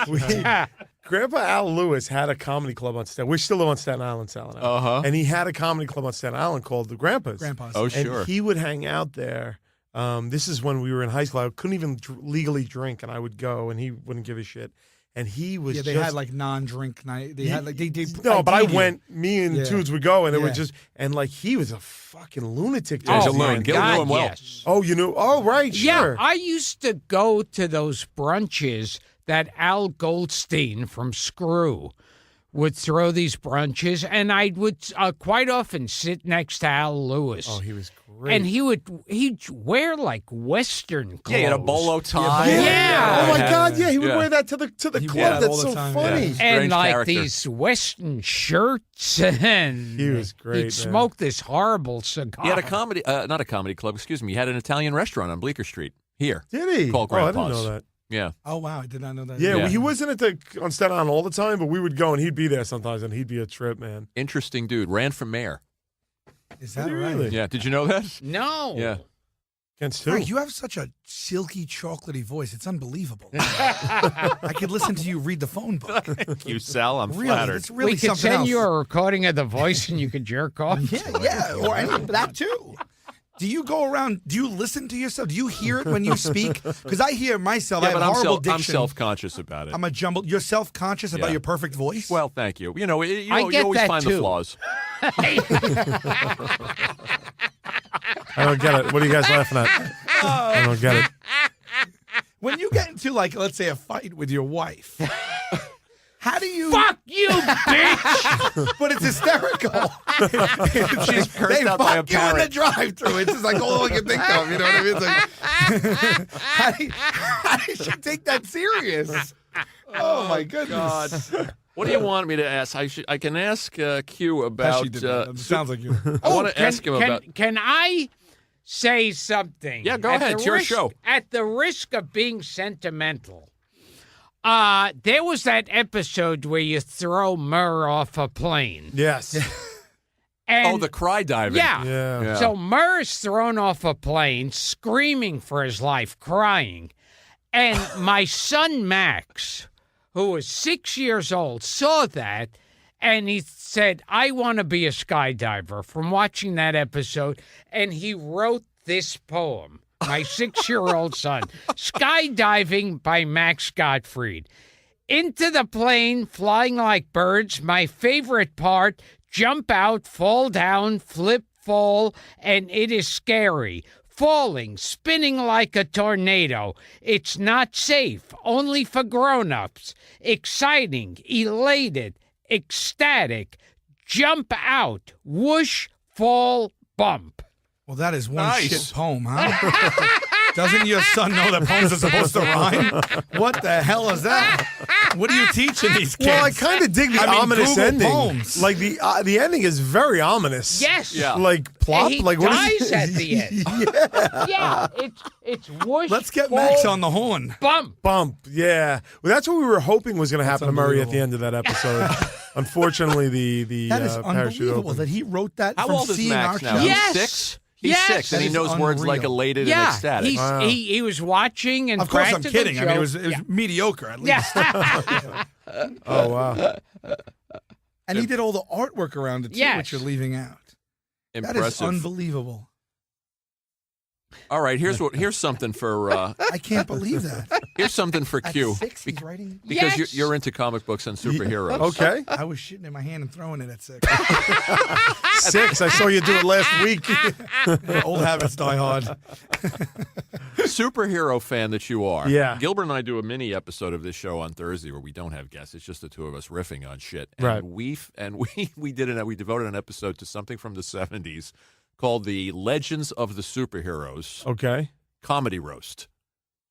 Grandpa Al Lewis had a comedy club on Staten. We still live on Staten Island, Sal and I. Uh-huh. And he had a comedy club on Staten Island called the Grandpas. Grandpa's. Oh, And sure. he would hang out there. This is when we were in high school. I couldn't even legally drink, and I would go, and he wouldn't give a shit. And he was Yeah, they just, had like non-drink night. They had like they no, but I ideally- went. Me and Yeah. Toots would go, and it Yeah. would just and like he was a fucking lunatic. Yeah, he's Oh a my loon. Gil knew God, him well. yes. Oh, you knew? Oh, right, Yeah, sure. I used to go to those brunches that Al Goldstein from Screw would throw these brunches, and I would quite often sit next to Al Lewis. Oh, he was great. and he'd wear like Western clothes. Yeah, he had a bolo tie. Yeah. Oh my Yeah. God! Yeah, he would Yeah. wear that to the He club. wore that That's all the so time, funny. yeah. and Strange like character. these Western shirts, and He was great, He'd man. smoke this horrible cigar. He had a comedy, not a comedy club, excuse me. He had an Italian restaurant on Bleecker Street here. Did he? Called Oh, I didn't Grandpa's. know that. Yeah. Oh wow, I did not know that. Yeah, Yeah. he wasn't on Staten Island all the time, but we would go and he'd be there sometimes, and he'd be a trip, man. Interesting dude. Ran for mayor. Is that Really? right? Yeah. Did you know that? No. Yeah. Against who? Frank, you have such a silky, chocolatey voice. It's unbelievable. I could listen to you read the phone book. Thank you, Sal. I'm Really, flattered. it's really we could something send else. you a recording of the voice, and you could jerk off. Yeah, or any, that too. Do you go around? Do you listen to yourself? Do you hear it when you speak? Because I hear myself. I Yeah, have but I'm, horrible I'm diction. self-conscious about it. I'm a jumbled. You're self-conscious about Yeah. your perfect voice. Well, thank you. You know, you, I you get always that find too. the flaws. I don't get it. What are you guys laughing at? I don't get it. when you get into like, let's say, a fight with your wife, how do you? Fuck you, bitch! But it's hysterical. She's cursed They out by a fuck you in the parrot. drive-through. It's just like all I can think of. You know what I mean? It's like, how do you take that serious? Oh my goodness! What do you want me to ask? I can ask Q about. Pesci did that. It sounds like you. I want to ask him about. Can I say something? Yeah, go At ahead. the It's your risk- show. At the risk of being sentimental, there was that episode where you throw Murr off a plane. Yes. And Oh, the cry diving. yeah. Yeah. So Murr is thrown off a plane, screaming for his life, crying. And my son Max, who was 6 years old, saw that And he said, I want to be a skydiver from watching that episode. And he wrote this poem, my 6-year-old son, Skydiving by Max Gottfried. Into the plane, flying like birds, my favorite part, jump out, fall down, flip, fall, and it is scary. Falling, spinning like a tornado. It's not safe, only for grown-ups. Exciting, elated, ecstatic. Jump out, whoosh, fall, bump. Well, that is one Nice. shit poem, huh? Doesn't your son know that poems are supposed to rhyme? What the hell is that? What are you teaching these kids? Well, I kind of dig the I mean, ominous Google ending. poems. Like the ending is very ominous. Yes. Yeah. Like plop. He like what dies is at the end. Yeah, it's whoosh. Let's get fall, Max on the horn. bump. Bump. Yeah. Well, that's what we were hoping was going to happen to Murray at the unbelievable. end of that episode. Unfortunately, the That is parachute unbelievable opened. that he wrote that How from old is seeing Max our now? show. Yes. He's 6? He's Yes. 6, and he That knows is words like unreal. elated and Yeah, ecstatic. he was watching and Of course, I'm practical kidding. I mean, it was joke. mediocre at least. Yeah. Oh wow. And he did all the artwork around it too, Yes. which you're leaving out. That is Impressive. unbelievable. All right, here's something for I can't believe that. here's something for At Q 6, he's writing. because Yes. you're into comic books and superheroes. Okay. I was shitting in my hand and throwing it at 6. 6. I saw you do it last week. Old habits die hard. Superhero fan that you are. Yeah. Gilbert and I do a mini episode of this show on Thursday where we don't have guests. It's just the two of us riffing on shit. And Right. we devoted an episode to something from the 70s called The Legends of the Superheroes Okay. Comedy Roast.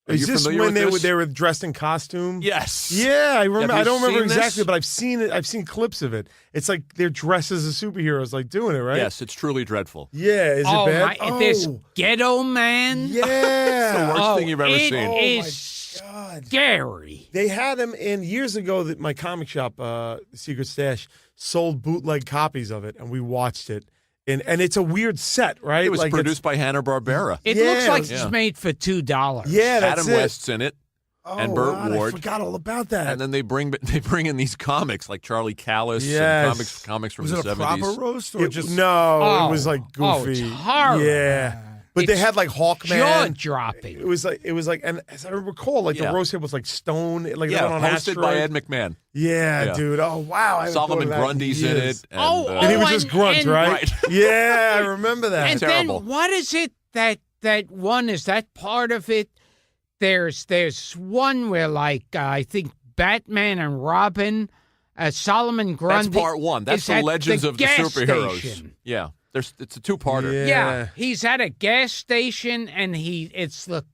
Are Is you this familiar when with they this? were dressed in costume? Yes. Yeah, I remember. Have you I don't remember seen this? exactly, but I've seen it. I've seen clips of it. It's like they're dressed as the superheroes, like doing it, right? Yes, it's truly dreadful. Yeah. Is Oh it bad? my! This ghetto man. Yeah. Worst thing you've ever it seen. is God. scary. They had him in years ago. That my comic shop, Secret Stash, sold bootleg copies of it, and we watched it. And it's a weird set, right? It was like produced by Hanna-Barbera. It Yeah, looks like yeah. it's made for $2. Yeah, that's Adam it. West's in it, and Burt wow, Ward. I forgot all about that. and then they bring in these comics like Charlie Callis Yes. and comics from Was the it a 70s. proper roast or just no, Oh. it was like Oh, goofy. it's horrible. Yeah, but they It's had like Hawkman. Jaw-dropping. It was like, and as I recall, like Yeah. the roast head was like stone, like Yeah, on an hosted by asteroid. Ed McMahon. Yeah, Yeah. dude. Oh wow, I haven't Solomon thought of that Grundy's in years. it. And, And he was just grunt, right? Right. Yeah, I remember that. And terrible. then what is it that one is that part of it? There's one where like I think Batman and Robin, Solomon Grundy. That's part one. That's is the at Legends of the gas Superheroes. station. Yeah, it's a two-parter. Yeah, he's at a gas station and it's the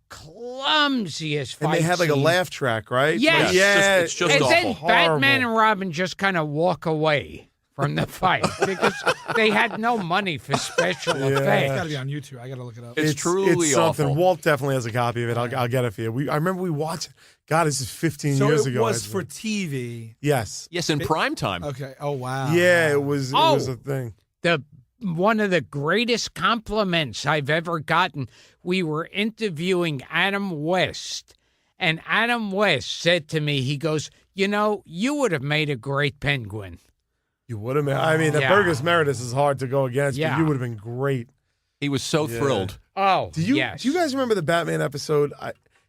clumsiest fight and they had like a scene. laugh track, right? Yes. Like, Yeah, yeah. it's just And awful. then Batman and Robin just kind of walk away from the fight because they had no money for special It's got effects. to be on YouTube. I got to look it up. It's truly something. awful. Walt definitely has a copy of it. I'll get it for you. I remember we watched. God, this is 15 So years it ago. was I for think. TV. Yes. Yes, in prime time. Okay. Oh wow. Yeah, Wow. it was. It Oh. was a thing. One of the greatest compliments I've ever gotten. We were interviewing Adam West, and Adam West said to me, he goes, you would have made a great penguin. You would have. I mean, the Yeah. Burgess Meredith is hard to go against, Yeah. but you would have been great. He was so Yeah. thrilled. Oh, Do you? yes. Do you guys remember the Batman episode?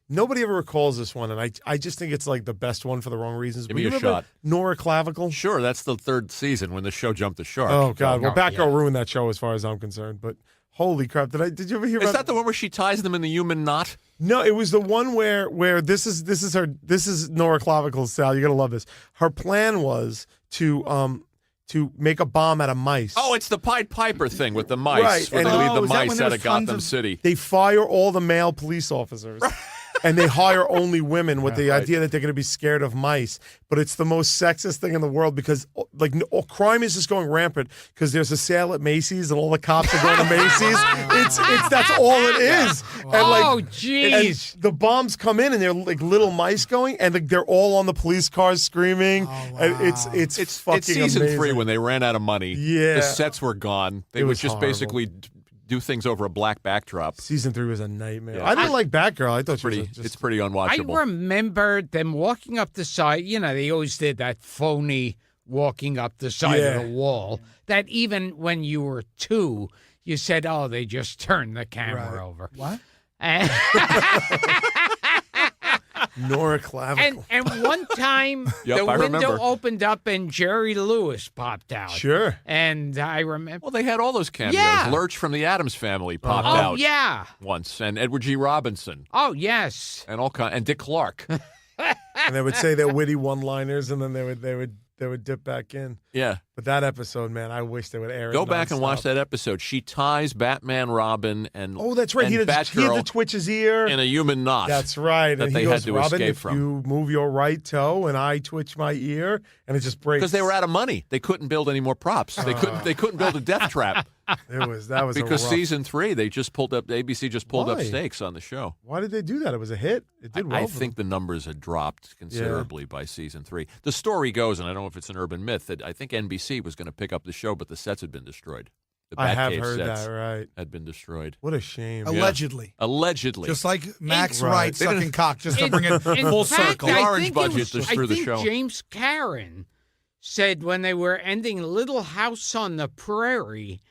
Nobody ever recalls this one, and I just think it's like the best one for the wrong reasons. Give But me you a remember shot. Nora Clavicle. Sure, that's the third season when the show jumped the shark. Oh God! Well, no, Batgirl yeah. ruined that show as far as I'm concerned. But holy crap! Did you ever hear Is about that the one where she ties them in the human knot? No, it was the one where this is Nora Clavicle's style. You're gonna love this. Her plan was to make a bomb out of mice. Oh, it's the Pied Piper thing with the mice. Right, Where and- they leave Oh, the is that mice when there out was of tons Gotham of- City. They fire all the male police officers. And they hire only women with the right. idea that they're going to be scared of mice. But it's the most sexist thing in the world because crime is just going rampant because there's a sale at Macy's and all the cops are going to Macy's. It's that's all it is. And Oh, and jeez. the bombs come in and they're like little mice going and they're all on the police cars screaming. And it's fucking It's season amazing. 3 when they ran out of money. Yeah. The sets were gone. They It would was just horrible. basically do things over a black backdrop. Season 3 was a nightmare. Yeah. I didn't like Batgirl. I thought she was It's pretty I unwatchable. remember them walking up the side. They always did that phony walking up the side Yeah. of the wall that even when you were 2, you said, "Oh, they just turned the camera over." What? And, Nora Clavicle. and one time Yep, the I window remember. opened up and Jerry Lewis popped out. Sure. And I remember. Well, they had all those cameos. Yeah. Lurch from the Addams Family popped Oh out yeah. once, and Edward G. Robinson, Oh yes. and and Dick Clark. And they would say their witty one-liners, and then they would dip back in. Yeah. But that episode, man, I wish they would air it. Go back and watch nonstop. that episode. She ties Batman, Robin, and Oh, that's right. and He had Batgirl to twitch his ear. in a human knot. That's right. that And they he had goes, to Robin, escape if from. you move your right toe and I twitch my ear, and it just breaks. Because they were out of money. They couldn't build any more props. They couldn't build a death trap That was a because rough- season 3 they just pulled up. ABC just pulled up Why? stakes on the show. Why did they do that? It was a hit. It did well. I for think the numbers had dropped considerably by season 3. The story goes, and I don't know if it's an urban myth, that I think NBC was going to pick up the show, but the sets had been destroyed. The them. I have Batcave heard sets that. Right. had been destroyed. What a shame. Allegedly. Allegedly. Just like Max Right. Wright They didn't- sucking cock, just to In- bring it in full fact, circle. The I orange think budget it was, just I through the think show. James Caron said when they were ending Little House on the Prairie,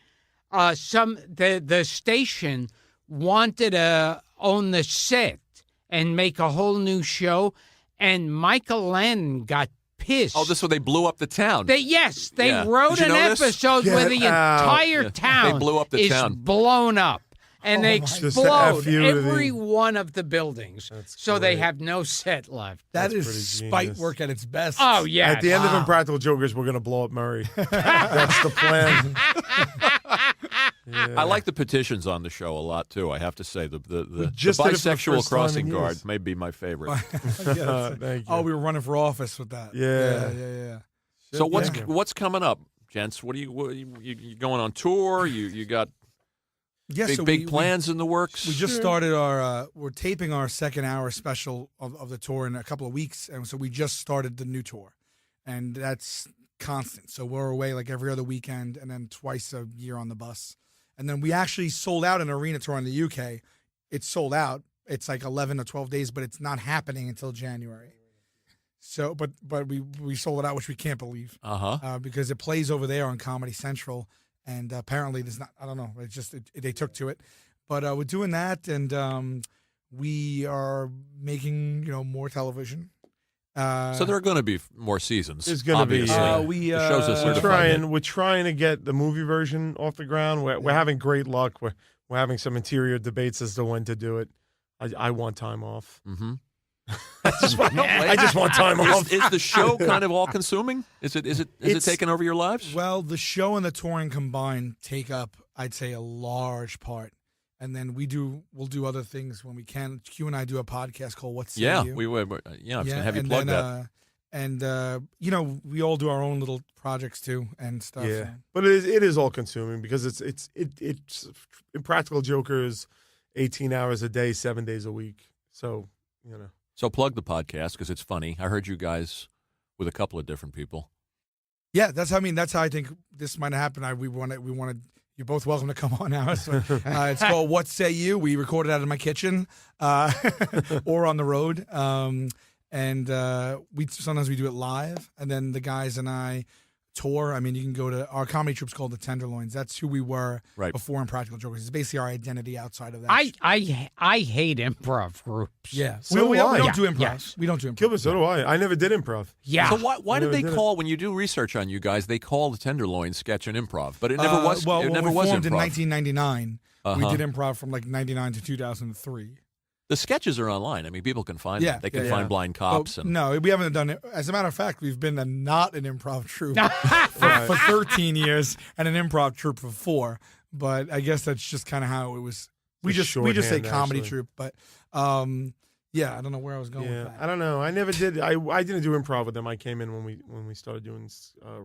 the station wanted to own the set and make a whole new show, and Michael Landon got pissed. Oh, this one they blew up the town. They Yeah. wrote Did you an know this? episode where the Get out. entire Yeah. town They blew up the is town. blown up. And they my- Just to explode F you to the- every one of the buildings. That's So they great. have no set left. That That's is pretty spite genius. work at its best. Oh, yeah. At the end Wow. of Impractical Jokers, we're going to blow up Murray. That's the plan. Yeah. I like the petitions on the show a lot too. I have to say the just did it for the bisexual first time in crossing guard years. may be my favorite. Yes. Thank you. Oh, we were running for office with that. Yeah. yeah. So what's Yeah. what's coming up, gents? What you going on tour? You got Yeah, so big plans in the works? We just started our. We're taping our second hour special of the tour in a couple of weeks, and so we just started the new tour, and that's constant. So we're away like every other weekend, and then twice a year on the bus, and then we actually sold out an arena tour in the UK. It's sold out. It's like 11 or 12 days, but it's not happening until January. So, but we sold it out, which we can't believe, because it plays over there on Comedy Central. And apparently, there's not. I don't know. It's just they took to it, but we're doing that, and we are making more television. So there are going to be more seasons. There's gonna be, obviously. yeah. The shows are We're certified. We're trying to get the movie version off the ground. We're having great luck. We're having some interior debates as to when to do it. I want time off. Mm-hmm. I just want time off. Is the show kind of all consuming? Is it It's- taking over your lives? Well, the show and the touring combined take up, I'd say, a large part, and then we'll do other things when we can. Q and I do a podcast called "What Say Yeah, You?" we would. Yeah, I was going to have you and plug then, that. we all do our own little projects too and stuff. Yeah, but it is all consuming because it's Impractical Jokers, 18 hours a day, 7 days a week. So So plug the podcast because it's funny. I heard you guys with a couple of different people. Yeah, that's how I think this might happen. We wanted. You're both welcome to come on now. So, it's called "What Say You." We recorded out of my kitchen, or on the road, and sometimes we do it live, and then the guys and I tour. I mean, you can go to our comedy troupe's called the Tenderloins. That's who we were before Impractical Jokers. It's basically our identity outside of that. I hate improv groups. Yeah, So we do I. don't do Yeah, improv. yes. We don't do improv. Gilbert, so do I. I never did improv. Yeah. So why did Never they did it. call when you do research on you guys? They call the Tenderloin sketch an improv, but it never was. Well, it when never we was formed improv. in 1999. Uh-huh. We did improv from like 99 to 2003. The sketures are online. I mean, people can find Yeah, them. They can yeah, find yeah. blind cops. But And no, we haven't done it. As a matter of fact, we've been not an improv troupe for 13 years and an improv troupe for 4. But I guess that's just kind of how it was. We It's just say shorthand, comedy actually. troupe. But yeah, I don't know where I was going with Yeah, that. I don't know. I never did. I didn't do improv with them. I came in when we started doing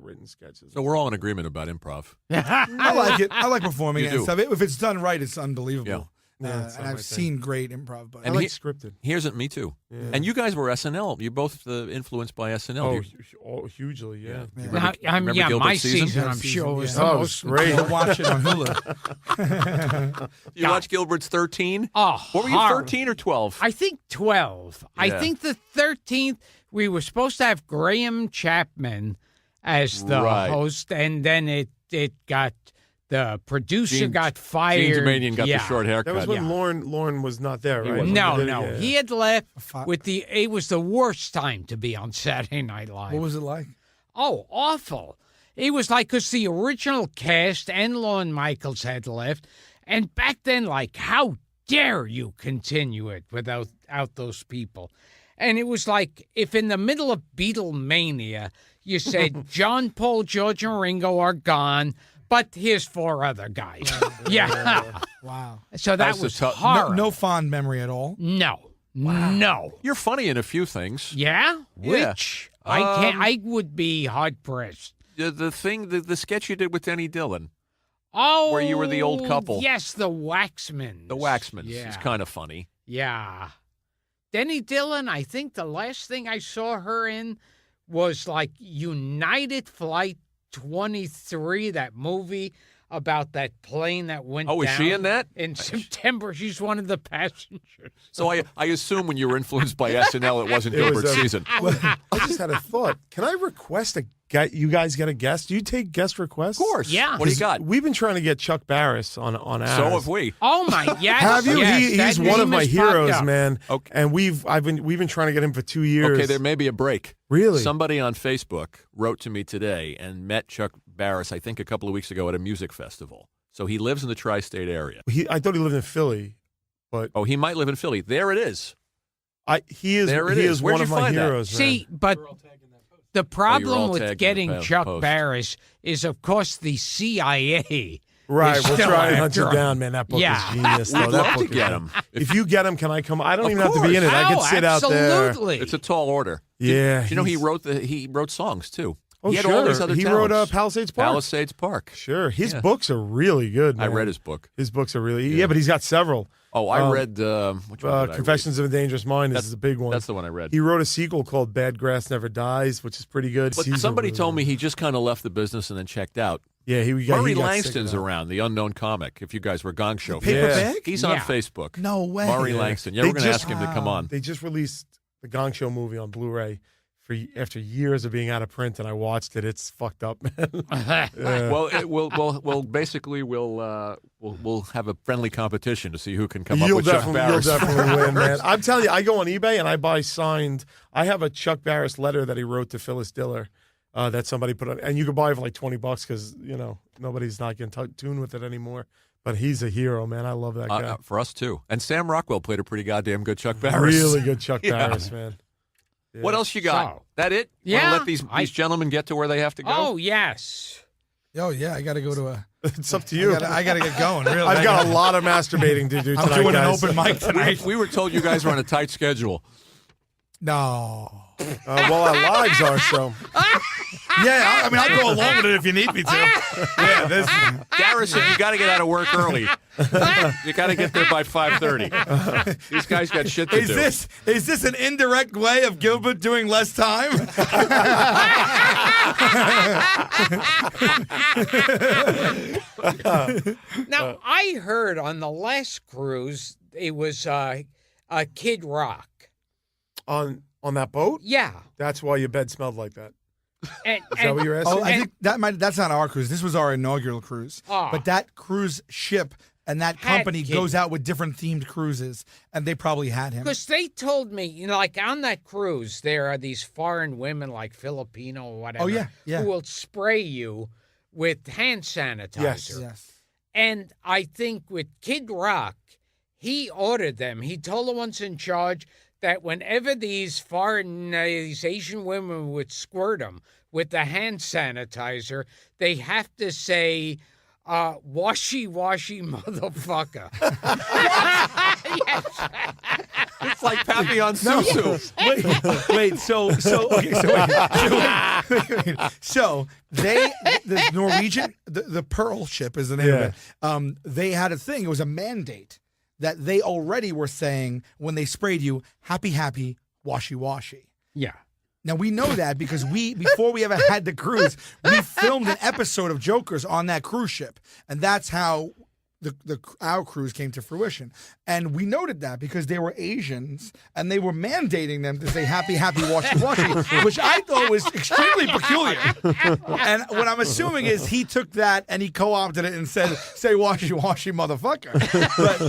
written sketches. so we're all in agreement about improv. I like it. I like performing You it and do. stuff. If it's done right, it's unbelievable. Yeah, it's and not I've my seen great improv. But I And like he- scripted. Here's it. Me too. Yeah. And you guys were SNL. You're both influenced by SNL. Oh, You- hugely, yeah. Yeah. you Now, remember my Gilbert's season, season? I'm sure, was Yeah. the Oh, most it's great. Go watch it on Hulu. You watch Gilbert's 13? Oh, What were you, horror. 13 or 12? I think 12. I Yeah. think the 13th, we were supposed to have Graham Chapman as the Right. host, and then it got the producer Gene- got fired. Gene Domanian got the short That haircut. was when Lauren was not there, right? wasn't. No, Yeah. he had left Fi- with the. It was the worst time to be on Saturday Night Live. What was it like? Oh, awful. It was like, because the original cast and Lorne Michaels had left. And back then, like, how dare you continue it without those people? And it was like, if in the middle of Beatlemania, you said John, Paul, George, and Ringo are gone, but here's 4 other guys. Yeah. Wow. So that That's the was tough- horrible. No fond memory at all. No. No. You're funny in a few things. Yeah? Yeah. Which? I can't. I would be hard-pressed. The sketch you did with Denny Dillon, Oh, Where you were the old couple. Yes, the Waxmans. the Waxmans, Yeah. is kind of funny. Yeah. Denny Dillon, I think the last thing I saw her in was like United Flight 23, that movie about that plane that went Oh, is she down in that? in September. She's one of the passengers. So I assume when you were influenced by SNL, it wasn't It was, Gilbert's season. I just had a thought. Can I request a guy? You guys get a guest? Do you take guest requests? Of course. Yeah. What do you got? We've been trying to get Chuck Barris on ours. So have we. Oh my, yes. Have you? Yes, that He's one of name my has popped heroes, up. man. Okay. And we've been trying to get him for 2 years. Okay, there may be a break. Really? Somebody on Facebook wrote to me today and met Chuck Barris, I think, a couple of weeks ago at a music festival. So he lives in the tri-state area. I thought he lived in Philly, but Oh, he might live in Philly. There it is. he is. There it he is. is Where'd one you of my find that? heroes. See, man. but the all problem with tagged in the getting Chuck post. Barris is, of course, the CIA. Right, is we'll still try and hunt after you him. down, man. That book Yeah. is genius. though. We'd That love to book is- get him. If you get him, can I come? I don't Of even have to be in it. I Oh, can sit out there. absolutely. It's a tall order. Yeah, Do you know he he's- wrote songs too? Oh, he had sure. all these other He talents. wrote Palisades Park. Palisades Park. Sure, his Yeah. books are really good. I Man. read his book. His books are really yeah, but he's got several. Oh, I read which one did I Confessions of a Dangerous Mind is a big read? one. That's the one I read. He wrote a sequel called Bad Grass Never Dies, which is pretty good. But somebody told me he just kind of left the business and then checked out. Yeah, he Murray got sick of Langston's that. around, the unknown comic. If you guys were Gong Show Paper fans. Bag? He's on Yeah. Facebook. No way. Murray Yeah. Langston. Yeah, They we're going to just- ask him to come on. They just released the Gong Show movie on Blu-ray after years of being out of print, and I watched it. It's fucked up, man. Well, we'll basically we'll have a friendly competition to see who can come up with Chuck You'll Barris. definitely win, man. I'm telling you, I go on eBay and I buy signed. I have a Chuck Barris letter that he wrote to Phyllis Diller that somebody put on, and you can buy it for like $20 because nobody's not getting tuned with it anymore. But he's a hero, man. I love that guy. For us too. And Sam Rockwell played a pretty goddamn good Chuck Barris. Really good Chuck Yeah. Barris, man. Yeah. What else you got? So- That it? Yeah, Wanna let these gentlemen get to where they have to go? Oh, yes. Oh yeah, I got to go to a. It's up to you. I got to get going. Really, I've got a lot of masturbating to do I'm tonight, doing an guys. open mic tonight. We were told you guys were on a tight schedule. No. Well, our lives are so. Yeah, I mean, I'll go along with it if you need me to. Yeah, this. Garrison, you got to get out of work early. You got to get there by 5:30. These guys got shit to Is do. this an indirect way of Gilbert doing less time? Now, I heard on the last cruise, it was Kid Rock. On that boat? Yeah. That's why your bed smelled like that. And, Is that what you're asking? Oh, I think that's not our cruise. This was our inaugural cruise. Ah. But that cruise ship and that Had company Kid- goes out with different themed cruises, and they probably had him. Because they told me, like on that cruise, there are these foreign women, like Filipino or whatever, Oh, yeah, yeah. who will spray you with hand sanitizer. Yes. And I think with Kid Rock, he ordered them. He told the ones in charge that whenever these these Asian women would squirt them with the hand sanitizer, they have to say, washy, motherfucker. Yes. It's like Papillon Susu. Wait. So the Norwegian, the Pearl ship is the name of it. They had a thing. It was a mandate that they already were saying when they sprayed you, happy, washy. Yeah. Now we know that because before we ever had the cruise, we filmed an episode of Jokers on that cruise ship, and that's how our cruise came to fruition. And we noted that because they were Asians and they were mandating them to say happy, happy, washy, washy, which I thought was extremely peculiar. And what I'm assuming is he took that and he co-opted it and said, say washy, washy, motherfucker. But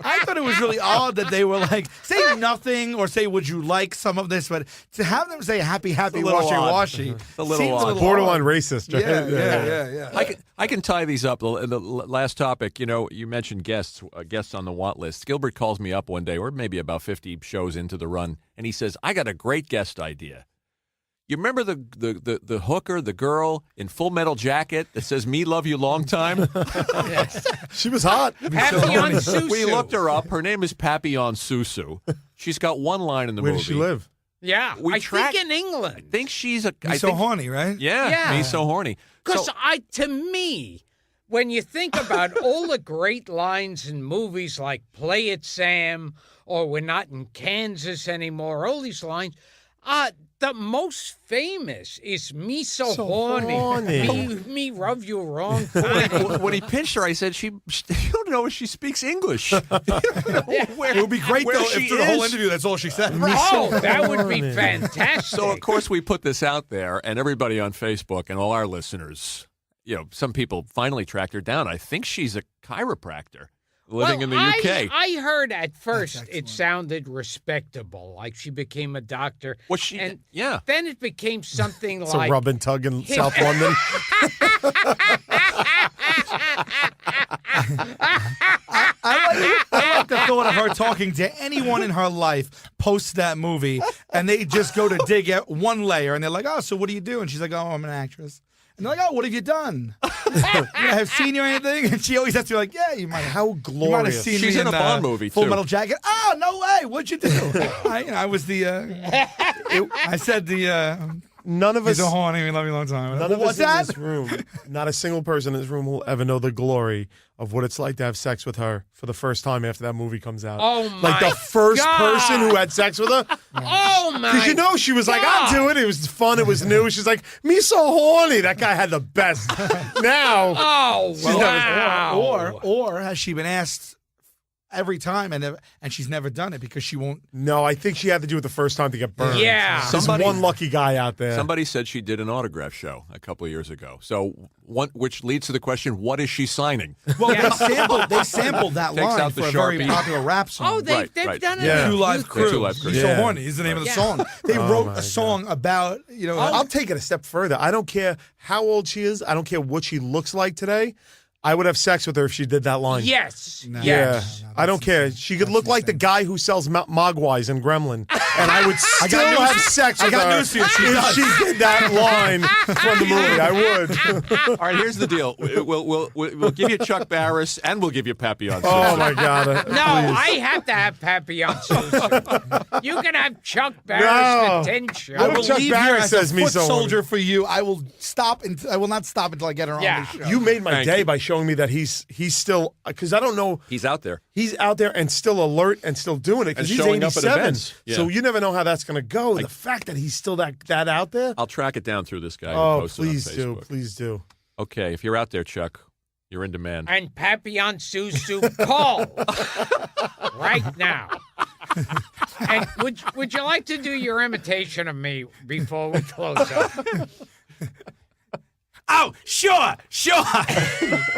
I thought it was really odd that they were like, say nothing or say, would you like some of this? But to have them say happy, happy, washy, washy. A little odd. Borderline racist. Right? Yeah. I can tie these up. The last topic, you mentioned guests on the want list. Gilbert calls me up one day, or maybe about 50 shows into the run, and he says, I got a great guest idea. You remember the hooker, the girl in Full Metal Jacket that says, me love you long time? She was hot. Papillon Susu. We looked her up. Her name is Papillon Susu. She's got one line in the Where movie. does she live? Yeah, I think in England. I think she's So horny, right? Yeah, me so horny. Because to me, when you think about all the great lines in movies like Play It, Sam, or We're Not in Kansas Anymore, all these lines, the most famous is Me So Horny. Me rub you wrong time. When he pinched her, I said, you don't know if she speaks English. It would be great, though, if through the whole interview that's all she said. Oh, that would be fantastic. So, of course, we put this out there, and everybody on Facebook and all our listeners, some people finally tracked her down. I think she's a chiropractor living in the UK. I heard at first it sounded respectable, like she became a doctor. Was she? And yeah. then it became something It's a like... rub and tug in South London. I like the thought of her talking to anyone in her life post that movie, and they just go to dig at one layer, and they're like, oh, so what do you do? And she's like, oh, I'm an actress. And they're like, oh, what have you done? Have seen you or anything? And she always has to be like, yeah, you might. How You might have glorious. seen She's me in a Bond movie, Full too. Metal Jacket. Oh, no way. What'd you do? I was the. I said the. None of us. He's a horny. We love you a long time. None of What's us in that? this room, not a single person in this room will ever know the glory of what it's like to have sex with her for the first time after that movie comes out. Oh, my Like the first God. person who had sex with her. Oh, my Because she was like, I'll do it. It was fun. It was new. She's like, me so horny. That guy had the best. Now. Oh, wow. Or has she been asked every time and she's never done it because she won't? No, I think she had to do it the first time to get burned. Yeah. There's one lucky guy out there. Somebody said she did an autograph show a couple of years ago. So, which leads to the question: what is she signing? Well, they sampled that Takes line out the for a very Sharpie. popular rap song. Oh, they've Right. done it. Yeah. Two Live Crew. Two Live Crew. He's so Yeah. horny is the name of the Yeah. song. They Oh, wrote my a song about, I'll take it a step further. I don't care how old she is. I don't care what she looks like today. I would have sex with her if she did that line. Yes. No. Yes. Yeah, I don't care. She could look like the guy who sells Mogwais in Gremlin, and I would still have sex with I got her news for you. She if does. she did that line from the movie. I would. All right, here's the deal: we'll give you Chuck Barris, and we'll give you Papillon. Oh my God! No, I have to have Papillon Susu. You can have Chuck Barris No. attention. I will Chuck leave Barris here as says a me foot so horny. soldier for you. I will not stop until I get her Yeah. on the show. You made my Thank day you. by showing me that he's still, because I don't know. He's out there. He's out there and still alert and still doing it because And he's showing up at 87. events. Yeah. So you never know how that's going to go. The fact that he's still that out there. I'll track it down through this guy. who Oh, posted on please do. Facebook. Please do. Okay, if you're out there, Chuck, you're in demand. And Papillon Susu, call right now. And would you like to do your imitation of me before we close up? Oh, sure.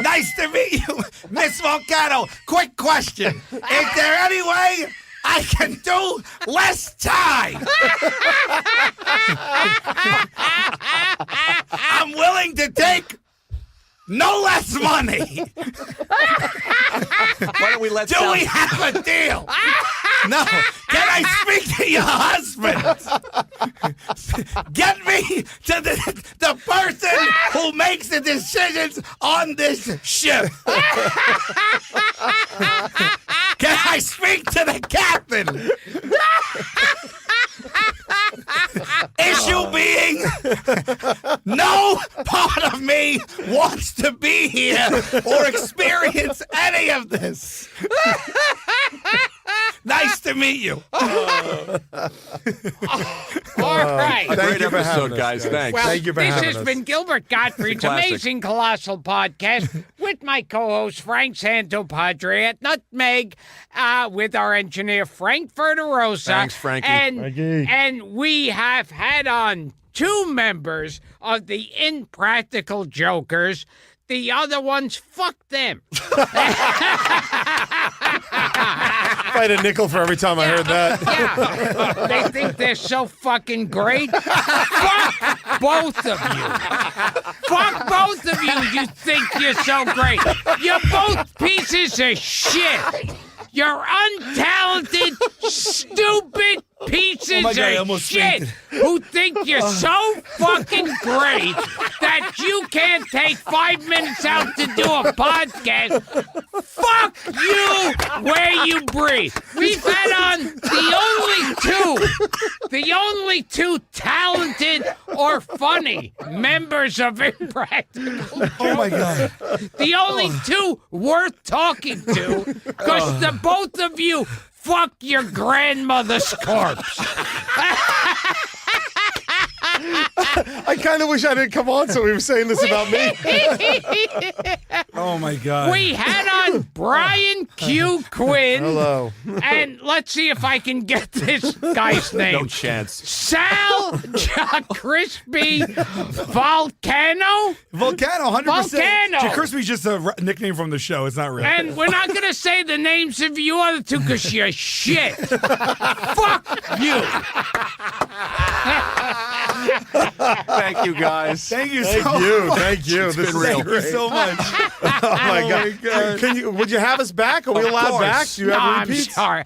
Nice to meet you, Miss Volcano. Quick question. Is there any way I can do less time? I'm willing to take no less money. Why don't we let Do we have a deal? No. Can I speak to your husband? Get me to the person who makes the decisions on this ship. Can I speak to the captain? Issue being, no part of me wants to be here or experience any of this. Nice to meet you. All right. A Thank great you for having episode, us, guys. guys. Thanks. Well, Thank you for this having has us. been Gilbert Gottfried's Classic. amazing Colossal podcast with my co-host Frank Santopadre at Nutmeg, with our engineer Frank Verderosa. Thanks, Frankie. Frankie. And we have had on 2 members of the Impractical Jokers. The other ones, fuck them. I had a nickel for every time I heard that. Yeah, they think they're so fucking great. Fuck both of you. Fuck both of you. You think you're so great. You're both pieces of shit. You're untalented, stupid pieces Oh my God, I of almost shit fainted. who think you're so fucking great that you can't take 5 minutes out to do a podcast. Fuck you where you breathe. We've had on the only two talented or funny members of Impractical. Oh my God. The only 2 worth talking to, because the both of you fuck your grandmother's corpse. I kind of wish I didn't come on so we were saying this about me. Oh my God. We had on Brian Q. Quinn. Hello. And let's see if I can get this guy's name. No chance. Sal Crispy Volcano. Volcano, 100%. Volcano. Crispy's just a nickname from the show. It's not real. And we're not going to say the names of you other 2 because you're shit. Fuck you. Thank you, guys. Thank you Thank so you. much. Thank you. This is real. Thank you great. so much. Oh my God. God. Can you? Would you have us back? Are we allowed course. back? Do you No, have I'm repeats? sorry.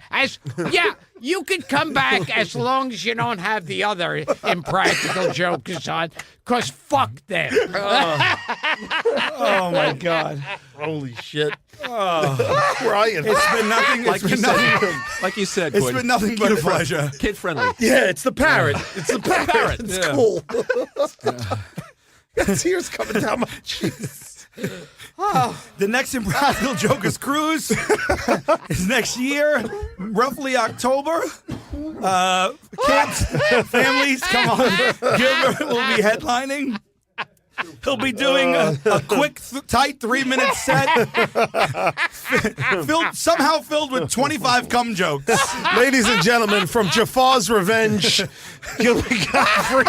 Yeah, you could come back as long as you don't have the other Impractical Jokers on, because fuck them. Oh my God. Holy shit. Oh. Crying. It's been nothing. Like you said, like you said, It's Quinn, been nothing but a pleasure. kid friendly. Yeah, it's the parrot. It's the parrot. It's Yeah. cool. Tears coming down my cheeks. The next Impractical Jokers cruise is next year, roughly October. Kids, families, come on. Gilbert will be headlining. He'll be doing a quick, tight 3-minute set, somehow filled with 25 cum jokes. Ladies and gentlemen, from Jafar's Revenge, Gilbert Godfrey.